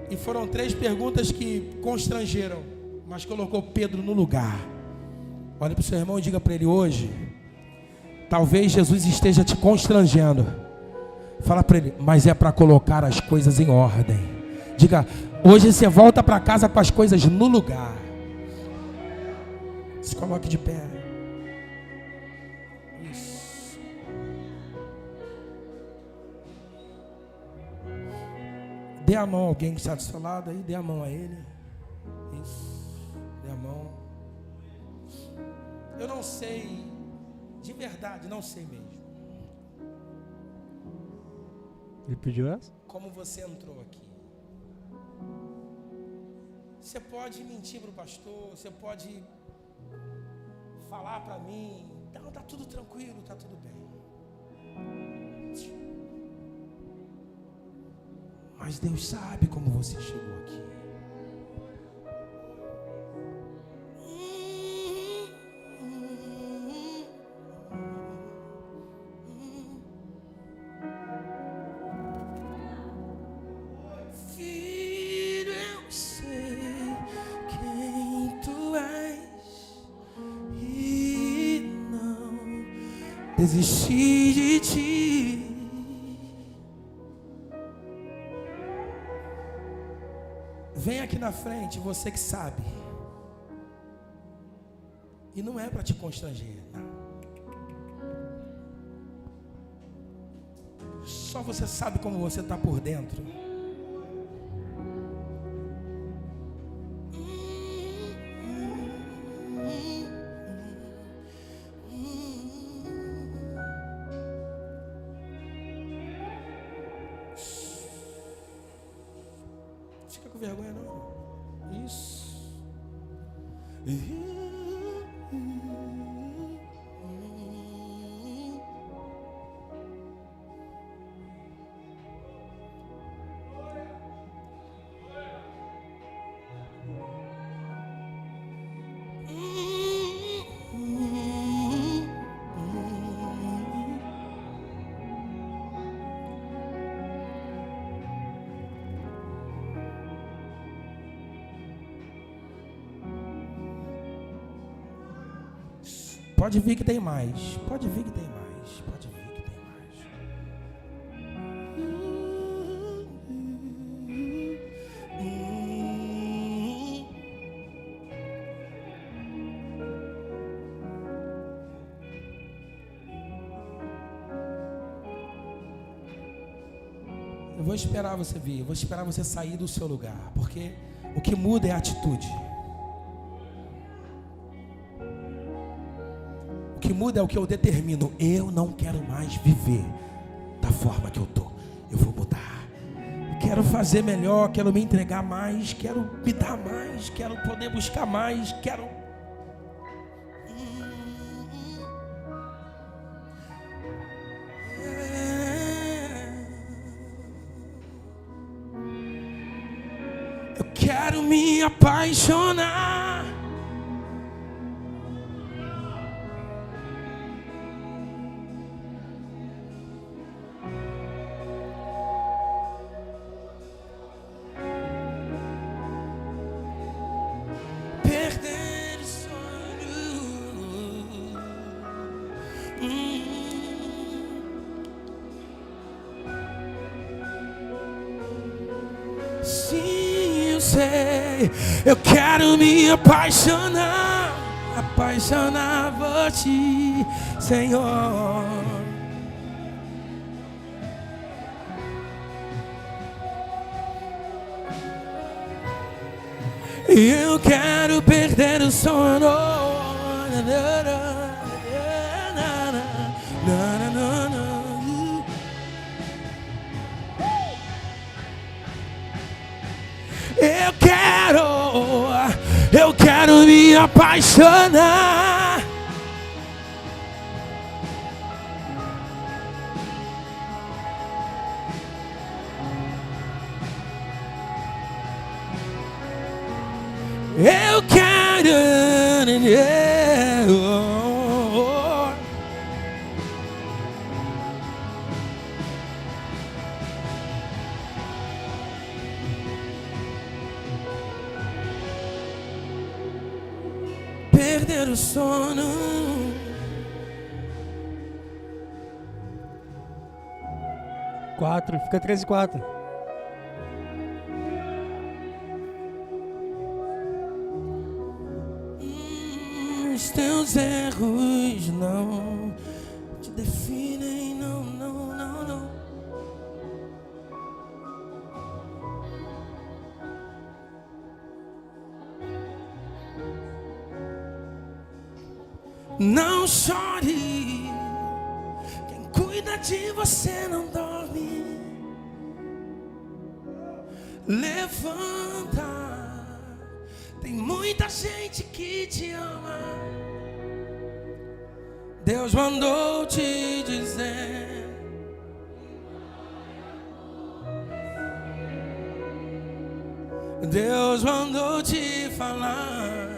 E foram 3 perguntas que constrangeram, mas colocou Pedro no lugar. Olha para o seu irmão e diga para ele: hoje, talvez Jesus esteja te constrangendo. Fala para ele: mas é para colocar as coisas em ordem. Diga: hoje você volta para casa com as coisas no lugar. Se coloque de pé. Isso. Dê a mão a alguém que está do seu lado aí. Dê a mão a ele. Isso. Dê a mão. Eu não sei, de verdade, não sei mesmo. Ele pediu essa? Como você entrou aqui? Você pode mentir para o pastor, você pode falar para mim, não, está tudo tranquilo, está tudo bem. Mas Deus sabe como você chegou aqui. Desisti de ti. Vem aqui na frente, você que sabe. E não é para te constranger, não. Só você sabe como você está por dentro. Fica com vergonha não. Isso. Pode vir que tem mais. Pode vir que tem mais. Pode vir que tem mais. Eu vou esperar você vir. Eu vou esperar você sair do seu lugar. Porque o que muda é a atitude. O que muda é o que eu determino. Eu não quero mais viver da forma que eu estou. Eu vou mudar. Quero fazer melhor, quero me entregar mais, quero me dar mais, quero poder buscar mais, quero... Eu quero me apaixonar. Sim, eu sei. Eu quero me apaixonar, apaixonar por ti, Senhor. Eu quero perder o sono. Eu quero me apaixonar. Eu quero. Perder o sono. Quatro, fica 13-4. Os teus erros não te definem, não, não, não, não. Não chore, quem cuida de você não dorme. Levanta, tem muita gente que te ama. Deus mandou te dizer. Deus mandou te falar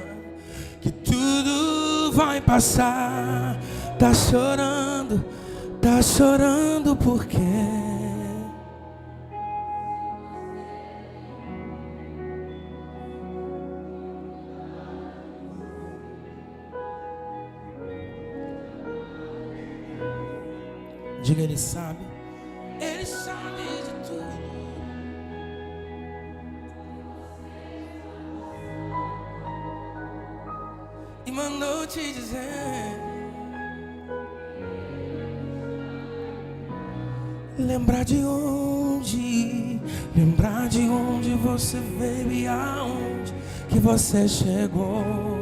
que tudo vai passar. Tá chorando por quê? Diga, Ele sabe de tudo. E mandou te dizer. Lembrar de onde você veio e aonde que você chegou.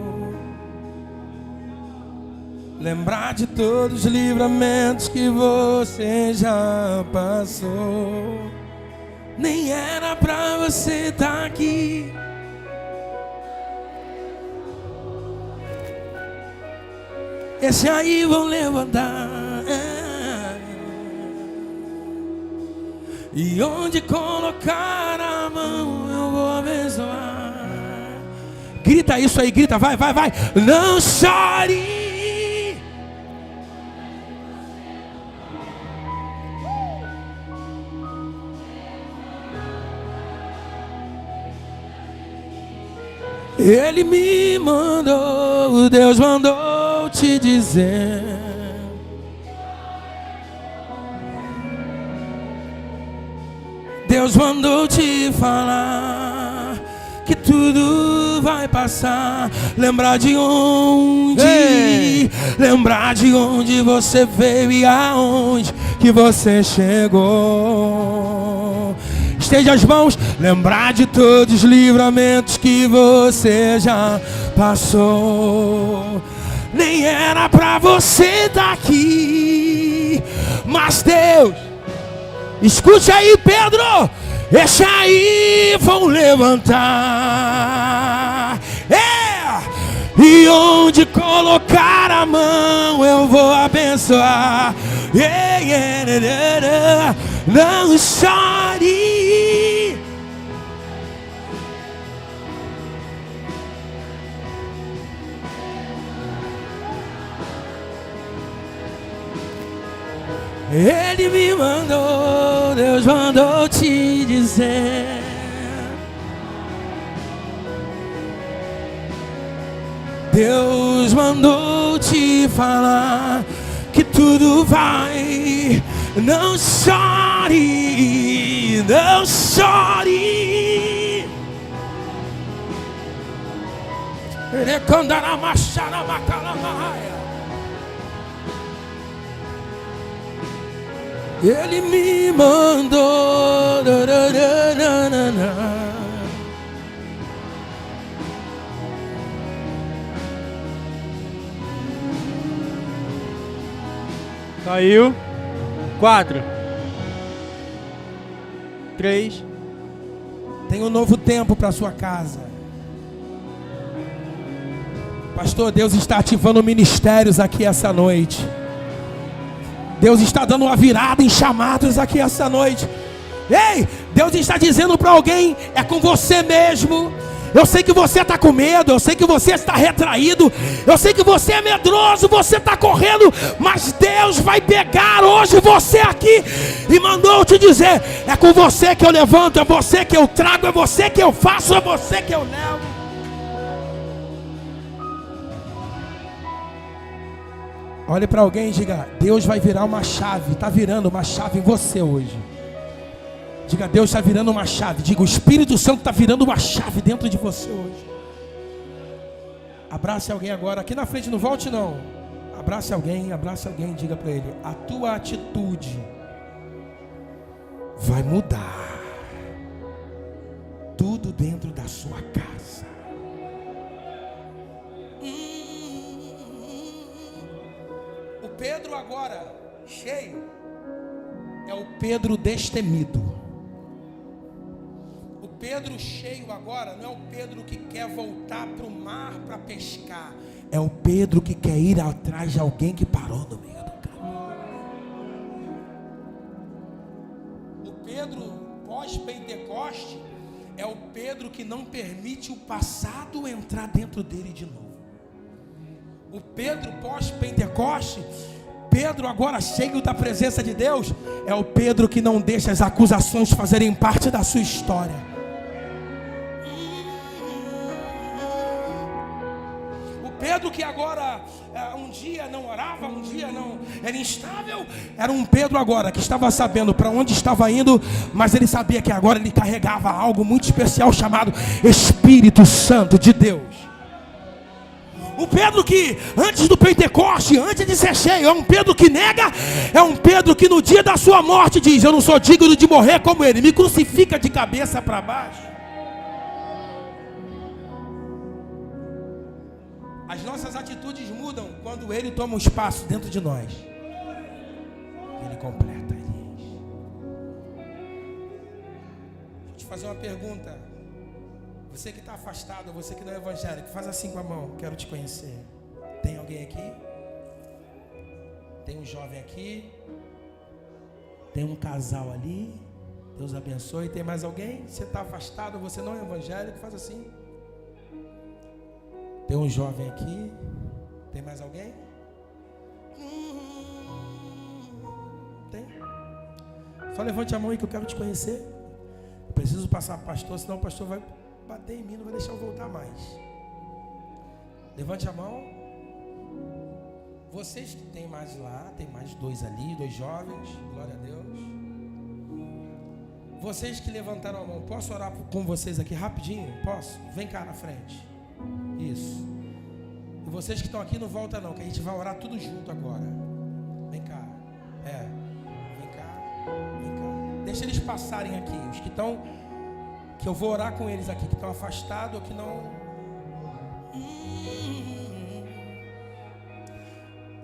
Lembrar de todos os livramentos que você já passou. Nem era pra você estar aqui. Esse aí vão levantar. E onde colocar a mão eu vou abençoar. Grita isso aí, grita, vai. Não chore. Ele me mandou, Deus mandou te dizer. Deus mandou te falar que tudo vai passar. Lembrar de onde você veio e aonde que você chegou. Estende as mãos, lembrar de todos os livramentos que você já passou. Nem era pra você estar aqui, mas Deus, escute aí, Pedro, esse aí vão levantar. E onde colocar a mão eu vou abençoar. Não chore. Ele me mandou, Deus mandou te dizer. Deus mandou te falar que tudo vai. Não chore, não chore. Ele cantará machara macalamaya. Ele me mandou. Caiu. 4. 3. Tem um novo tempo para sua casa. Pastor, Deus está ativando ministérios aqui essa noite. Deus está dando uma virada em chamados aqui essa noite. Ei, Deus está dizendo para alguém: é com você mesmo. Eu sei que você está com medo, eu sei que você está retraído, eu sei que você é medroso, você está correndo, mas Deus vai pegar hoje você aqui e mandou te dizer: é com você que eu levanto, é você que eu trago, é você que eu faço, é você que eu levo. Olhe para alguém e diga: Deus vai virar uma chave, está virando uma chave em você hoje. Diga: Deus está virando uma chave. Diga: o Espírito Santo está virando uma chave dentro de você hoje. Abrace alguém agora, aqui na frente, não volte não. Abrace alguém e diga para ele: a tua atitude vai mudar tudo dentro da sua casa. O Pedro agora cheio é o Pedro destemido. O Pedro cheio agora não é o Pedro que quer voltar para o mar para pescar. É o Pedro que quer ir atrás de alguém que parou no meio do caminho. O Pedro pós-Pentecoste é o Pedro que não permite o passado entrar dentro dele de novo. O Pedro pós-Pentecoste, Pedro agora cheio da presença de Deus, é o Pedro que não deixa as acusações fazerem parte da sua história. O Pedro que agora um dia não orava, um dia não era instável, era um Pedro agora que estava sabendo para onde estava indo, mas ele sabia que agora ele carregava algo muito especial chamado Espírito Santo de Deus. O Pedro que antes do Pentecoste, antes de ser cheio, é um Pedro que nega, é um Pedro que no dia da sua morte diz: eu não sou digno de morrer como ele, me crucifica de cabeça para baixo. As nossas atitudes mudam quando ele toma um espaço dentro de nós. Ele completa isso. Vou te fazer uma pergunta. Você que está afastado, você que não é evangélico, faz assim com a mão: quero te conhecer. Tem alguém aqui? Tem um jovem aqui? Tem um casal ali? Deus abençoe. Tem mais alguém? Você está afastado, você não é evangélico, faz assim. Tem um jovem aqui? Tem mais alguém? Tem? Só levante a mão aí que eu quero te conhecer. Eu preciso passar para o pastor, senão o pastor vai bater em mim, não vai deixar eu voltar mais. Levante a mão. Vocês que tem mais lá, tem mais 2 ali, 2 jovens, glória a Deus. Vocês que levantaram a mão, posso orar com vocês aqui rapidinho? Posso? Vem cá na frente. Isso. E vocês que estão aqui não voltam não, que a gente vai orar tudo junto agora. Vem cá. Vem cá. Vem cá. Deixa eles passarem aqui, os que estão, que eu vou orar com eles aqui, que estão afastados ou que não.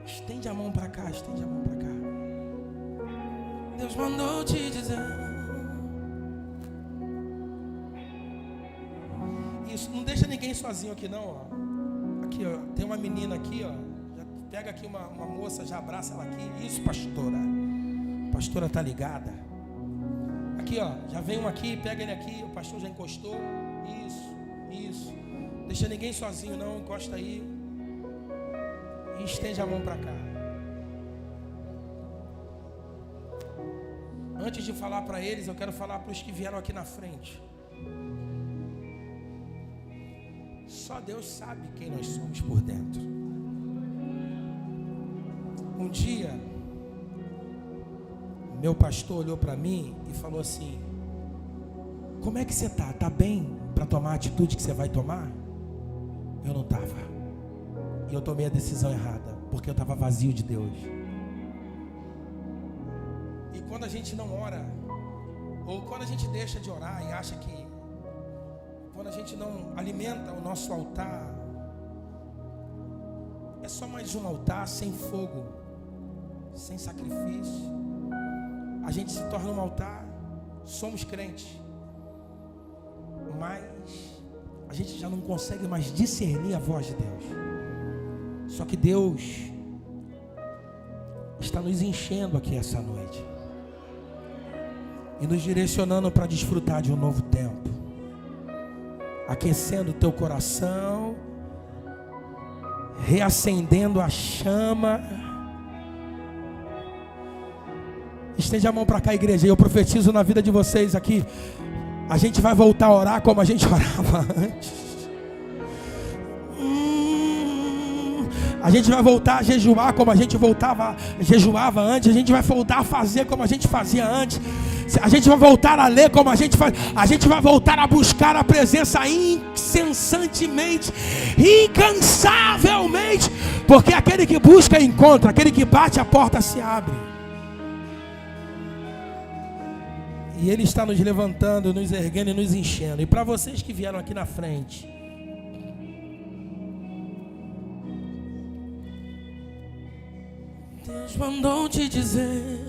Estende a mão para cá, estende a mão para cá. Deus mandou te dizer. Isso, não deixa ninguém sozinho aqui não, ó. Aqui, ó, tem uma menina aqui, ó. Já pega aqui uma moça, já abraça ela aqui. Isso, pastora. A pastora tá ligada. Aqui, ó, já vem um aqui, pega ele aqui, o pastor já encostou. Isso. Deixa ninguém sozinho não, encosta aí. E estende a mão para cá. Antes de falar para eles, eu quero falar para os que vieram aqui na frente. Só Deus sabe quem nós somos por dentro. Um dia, meu pastor olhou para mim e falou assim: como é que você está? Está bem para tomar a atitude que você vai tomar? Eu não estava. E eu tomei a decisão errada, porque eu estava vazio de Deus. E quando a gente não ora, ou quando a gente deixa de orar e acha que, quando a gente não alimenta o nosso altar, é só mais um altar sem fogo, sem sacrifício. A gente se torna um altar, somos crentes, mas a gente já não consegue mais discernir a voz de Deus. Só que Deus está nos enchendo aqui essa noite e nos direcionando para desfrutar de um novo tempo, aquecendo o teu coração, reacendendo a chama. Estende a mão para cá, igreja, e eu profetizo na vida de vocês aqui. A gente vai voltar a orar como a gente orava antes. A gente vai voltar a jejuar como a gente jejuava antes. A gente vai voltar a fazer como a gente fazia antes. A gente vai voltar a ler como a gente faz. A gente vai voltar a buscar a presença incessantemente, incansavelmente. Porque aquele que busca encontra, aquele que bate a porta se abre. E Ele está nos levantando, nos erguendo e nos enchendo. E para vocês que vieram aqui na frente, Deus mandou te dizer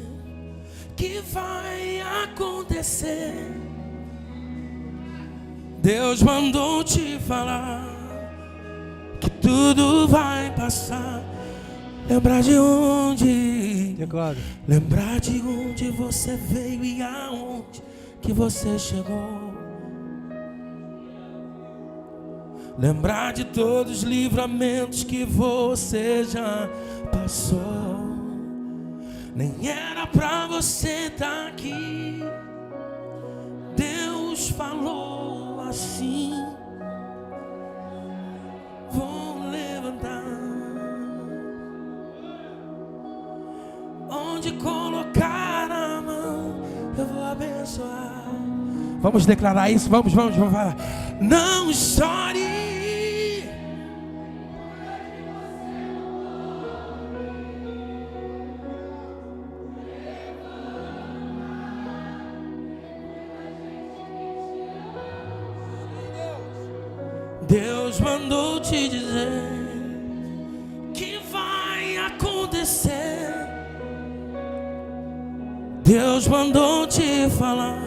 que vai acontecer. Deus mandou te falar que tudo vai passar. Lembrar de onde, lembrar de onde você veio e aonde que você chegou. Lembrar de todos os livramentos que você já passou. Nem era pra você estar aqui. Deus falou assim: vou levantar. Onde colocar a mão, eu vou abençoar. Vamos declarar isso, vamos falar. Não chore. Deus mandou te dizer que vai acontecer. Deus mandou te falar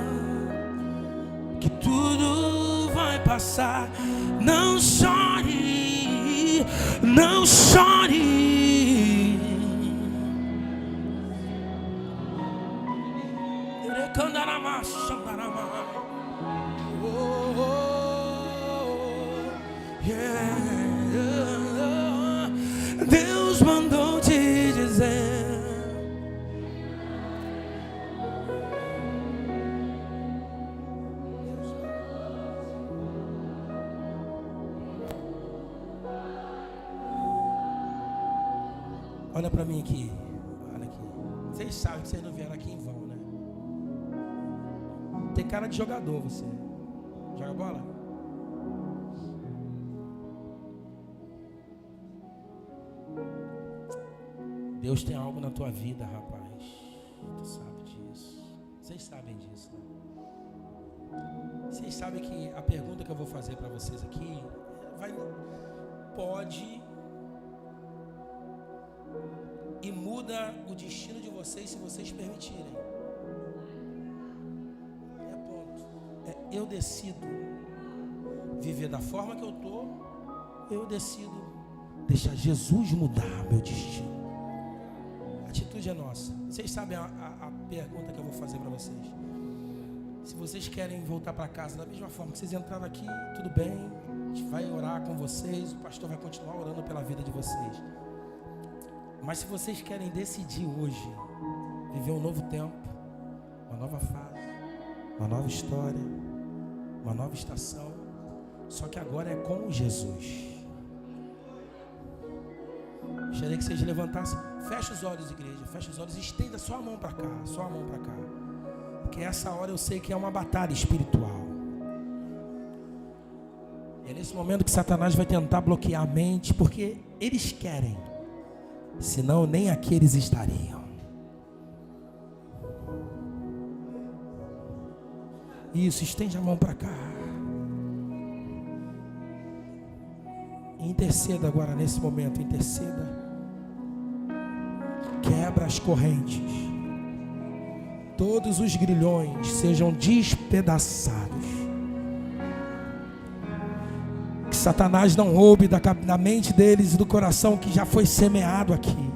que tudo vai passar. Não chore, não chore. Deus mandou te dizer. Olha para mim aqui. Olha aqui. Vocês sabem que vocês não vieram aqui em vão, né? Tem cara de jogador você. Joga bola? Deus tem algo na tua vida, rapaz. Tu sabe disso. Vocês sabem disso, né? Vocês sabem que a pergunta que eu vou fazer para vocês aqui pode e muda o destino de vocês se vocês permitirem. É ponto. Eu decido viver da forma que eu tô. Eu decido deixar Jesus mudar meu destino. A atitude é nossa. Vocês sabem a pergunta que eu vou fazer para vocês. Se vocês querem voltar para casa da mesma forma que vocês entraram aqui, tudo bem. A gente vai orar com vocês. O pastor vai continuar orando pela vida de vocês. Mas se vocês querem decidir hoje viver um novo tempo, uma nova fase, uma nova história, uma nova estação, só que agora é com Jesus. Gostaria que vocês levantassem. Feche os olhos, igreja. Feche os olhos e estenda só a mão para cá. Só a mão para cá. Porque essa hora eu sei que é uma batalha espiritual. E é nesse momento que Satanás vai tentar bloquear a mente. Porque eles querem. Senão nem aqui eles estariam. Isso, estende a mão para cá. Interceda agora nesse momento. Interceda. Quebra quebra as correntes, todos os grilhões sejam despedaçados. Que Satanás não roube da mente deles e do coração que já foi semeado aqui.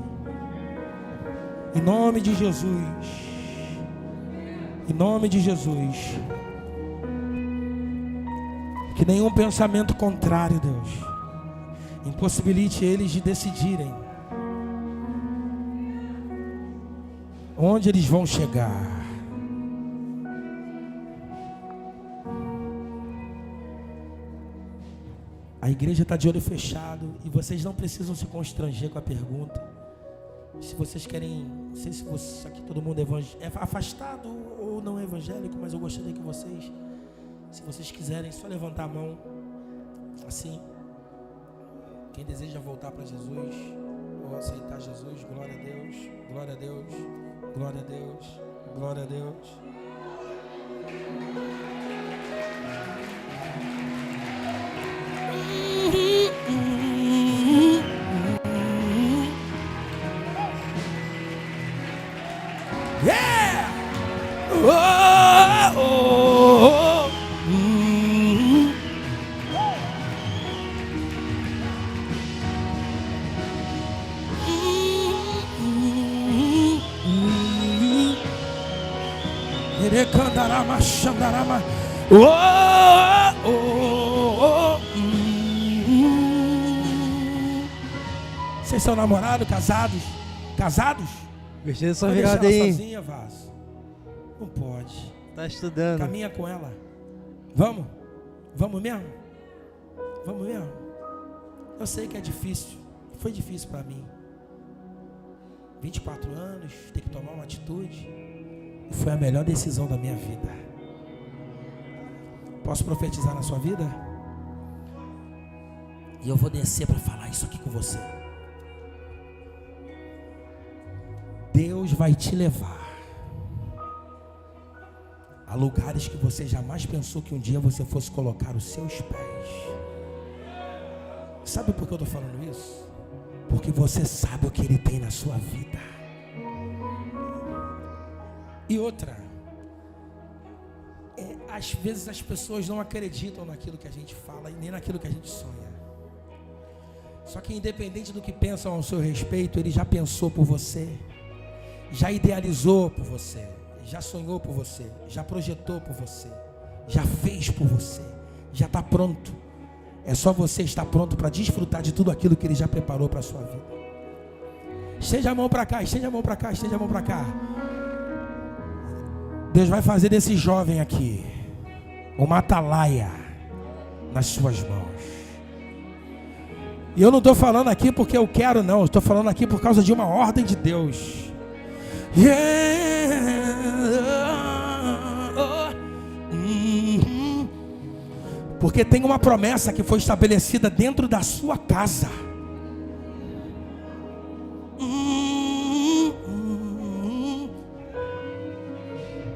Em nome de Jesus. Em nome de Jesus. Que nenhum pensamento contrário, Deus, impossibilite eles de decidirem onde eles vão chegar. A igreja está de olho fechado e vocês não precisam se constranger com a pergunta. Se vocês querem, não sei se você, aqui todo mundo é afastado ou não é evangélico, mas eu gostaria que vocês, se vocês quiserem, só levantar a mão, assim. Quem deseja voltar para Jesus ou aceitar Jesus, glória a Deus, glória a Deus, glória a Deus, glória a Deus. Yeah! Oh, oh, oh. Candarama, xandarama. Oh, oh, oh. Vocês são namorados, casados? Casados? Gostei da sua Vai virada deixar ela aí. sozinha, vaso? Não pode. Tá estudando. Caminha com ela. Vamos? Vamos mesmo? Vamos mesmo? Eu sei que é difícil. Foi difícil para mim. 24 anos, ter que tomar uma atitude. Foi a melhor decisão da minha vida. Posso profetizar na sua vida? E eu vou descer para falar isso aqui com você. Deus vai te levar a lugares que você jamais pensou que um dia você fosse colocar os seus pés. Sabe por que eu estou falando isso? Porque você sabe o que Ele tem na sua vida. E outra, às vezes as pessoas não acreditam naquilo que a gente fala e nem naquilo que a gente sonha. Só que independente do que pensam ao seu respeito, Ele já pensou por você, já idealizou por você, já sonhou por você, já projetou por você, já fez por você, já está pronto. É só você estar pronto para desfrutar de tudo aquilo que Ele já preparou para a sua vida. Estende a mão para cá, estende a mão para cá, estende a mão para cá. Deus vai fazer desse jovem aqui uma atalaia nas suas mãos. E eu não estou falando aqui porque eu quero, não. Eu estou falando aqui por causa de uma ordem de Deus. Porque tem uma promessa que foi estabelecida dentro da sua casa.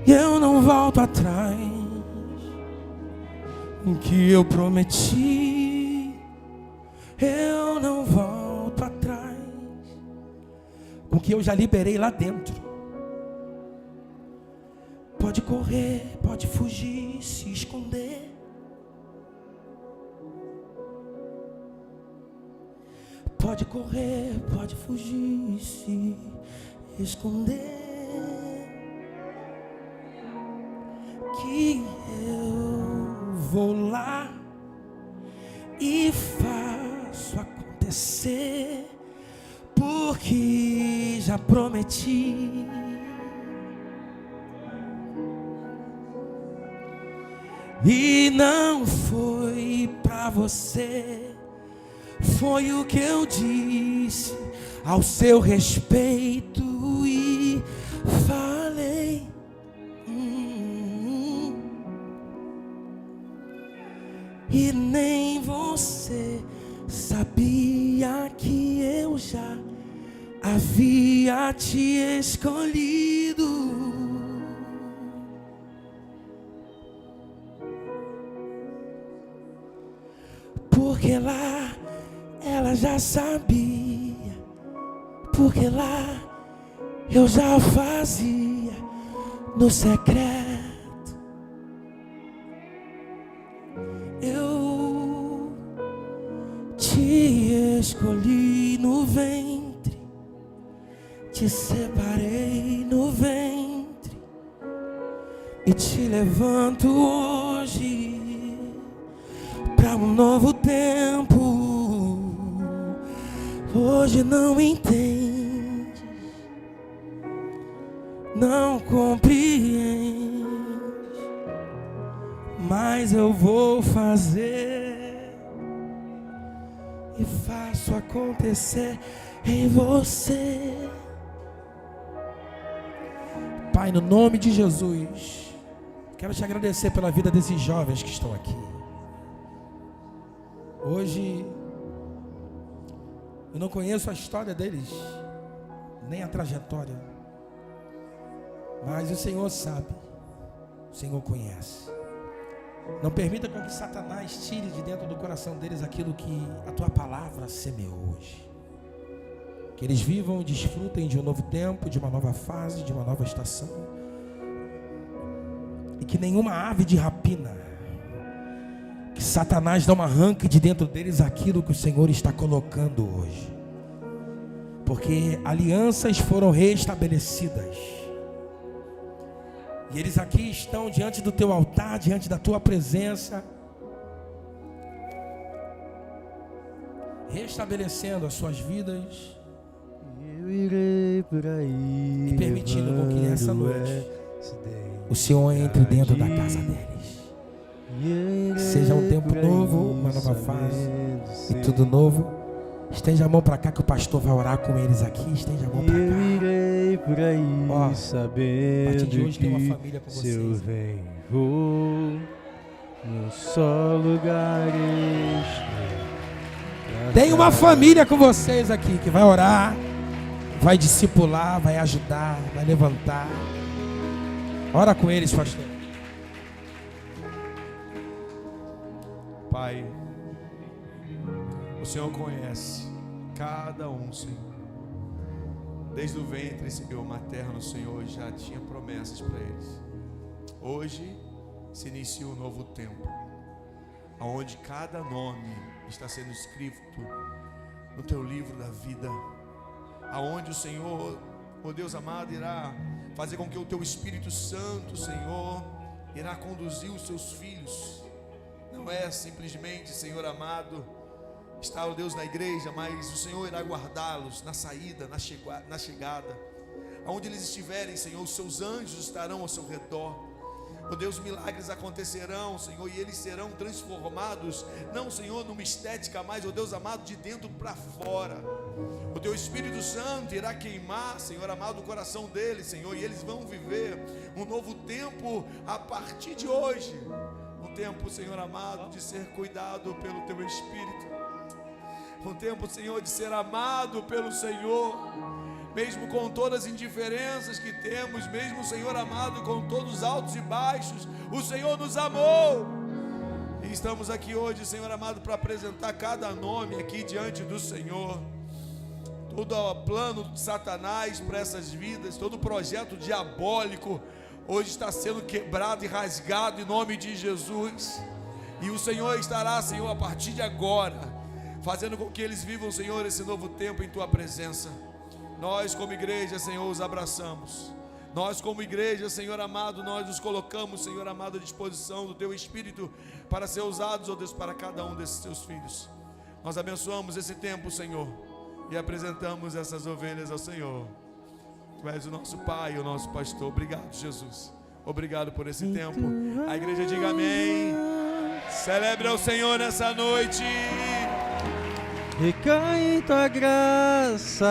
Eu não volto atrás. O que eu prometi, eu não volto atrás. O que eu já liberei lá dentro. Pode correr, pode fugir, se esconder. Pode correr, pode fugir, se esconder. Que eu vou lá e faço acontecer, porque já prometi. E não foi pra você, foi o que eu disse ao seu respeito e falei. E nem você sabia que eu já havia te escolhido. Porque lá ela já sabia. Porque lá eu já fazia no secreto. Eu te escolhi no ventre, te separei no ventre e te levanto hoje para um novo tempo. Hoje não entende, não compreende, mas eu vou fazer e faço acontecer em você. Pai, no nome de Jesus, quero te agradecer pela vida desses jovens que estão aqui. Hoje eu não conheço a história deles, nem a trajetória, mas o Senhor sabe, o Senhor conhece. Não permita com que Satanás tire de dentro do coração deles aquilo que a tua palavra semeou hoje. Que eles vivam e desfrutem de um novo tempo, de uma nova fase, de uma nova estação. E que nenhuma ave de rapina, que Satanás não arranque de dentro deles aquilo que o Senhor está colocando hoje. Porque alianças foram restabelecidas. E eles aqui estão diante do teu altar, diante da tua presença, restabelecendo as suas vidas. Eu irei por aí, e permitindo com que nessa noite o Senhor entre dentro da casa deles. Que seja um tempo novo, uma nova fase e tudo novo. Estende a mão para cá que o pastor vai orar com eles aqui. Estende a mão para cá. Eu irei por aí, Ó, sabendo a partir de hoje que tem uma família com se eu vocês. venho, vou num só lugar estou. Tem uma família com vocês aqui que vai orar, vai discipular, vai ajudar, vai levantar. Ora com eles, pastor. Pai, o Senhor conhece cada um, Senhor. Desde o ventre, Senhor, materno, o Senhor já tinha promessas para eles. Hoje se inicia um novo tempo, onde cada nome está sendo escrito no teu livro da vida, aonde o Senhor, oh Deus amado, irá fazer com que o teu Espírito Santo, Senhor, irá conduzir os seus filhos. Não é simplesmente, Senhor amado, estar, ó Deus, na igreja, mas o Senhor irá guardá-los na saída, na chegada. Aonde eles estiverem, Senhor, os seus anjos estarão ao seu redor. Ó Deus, milagres acontecerão, Senhor, e eles serão transformados, não, Senhor, numa estética, mas, ó Deus amado, de dentro para fora. O teu Espírito Santo irá queimar, Senhor amado, o coração deles, Senhor, e eles vão viver um novo tempo a partir de hoje. Um tempo, Senhor amado, de ser cuidado pelo teu Espírito. Um tempo, Senhor, de ser amado pelo Senhor, mesmo com todas as indiferenças que temos, mesmo, Senhor amado, com todos os altos e baixos, o Senhor nos amou. E estamos aqui hoje, Senhor amado, para apresentar cada nome aqui diante do Senhor. Todo o plano de Satanás para essas vidas, todo o projeto diabólico, hoje está sendo quebrado e rasgado em nome de Jesus. E o Senhor estará, Senhor, a partir de agora, fazendo com que eles vivam, Senhor, esse novo tempo em tua presença. Nós como igreja, Senhor, os abraçamos. Nós como igreja, Senhor amado, nós nos colocamos, Senhor amado, à disposição do teu Espírito para ser usados, ó Deus, para cada um desses teus filhos. Nós abençoamos esse tempo, Senhor, e apresentamos essas ovelhas ao Senhor. Tu és o nosso Pai, o nosso pastor. Obrigado, Jesus. Obrigado por esse tempo. A igreja diga amém. Celebre ao Senhor nessa noite. Recai em tua graça,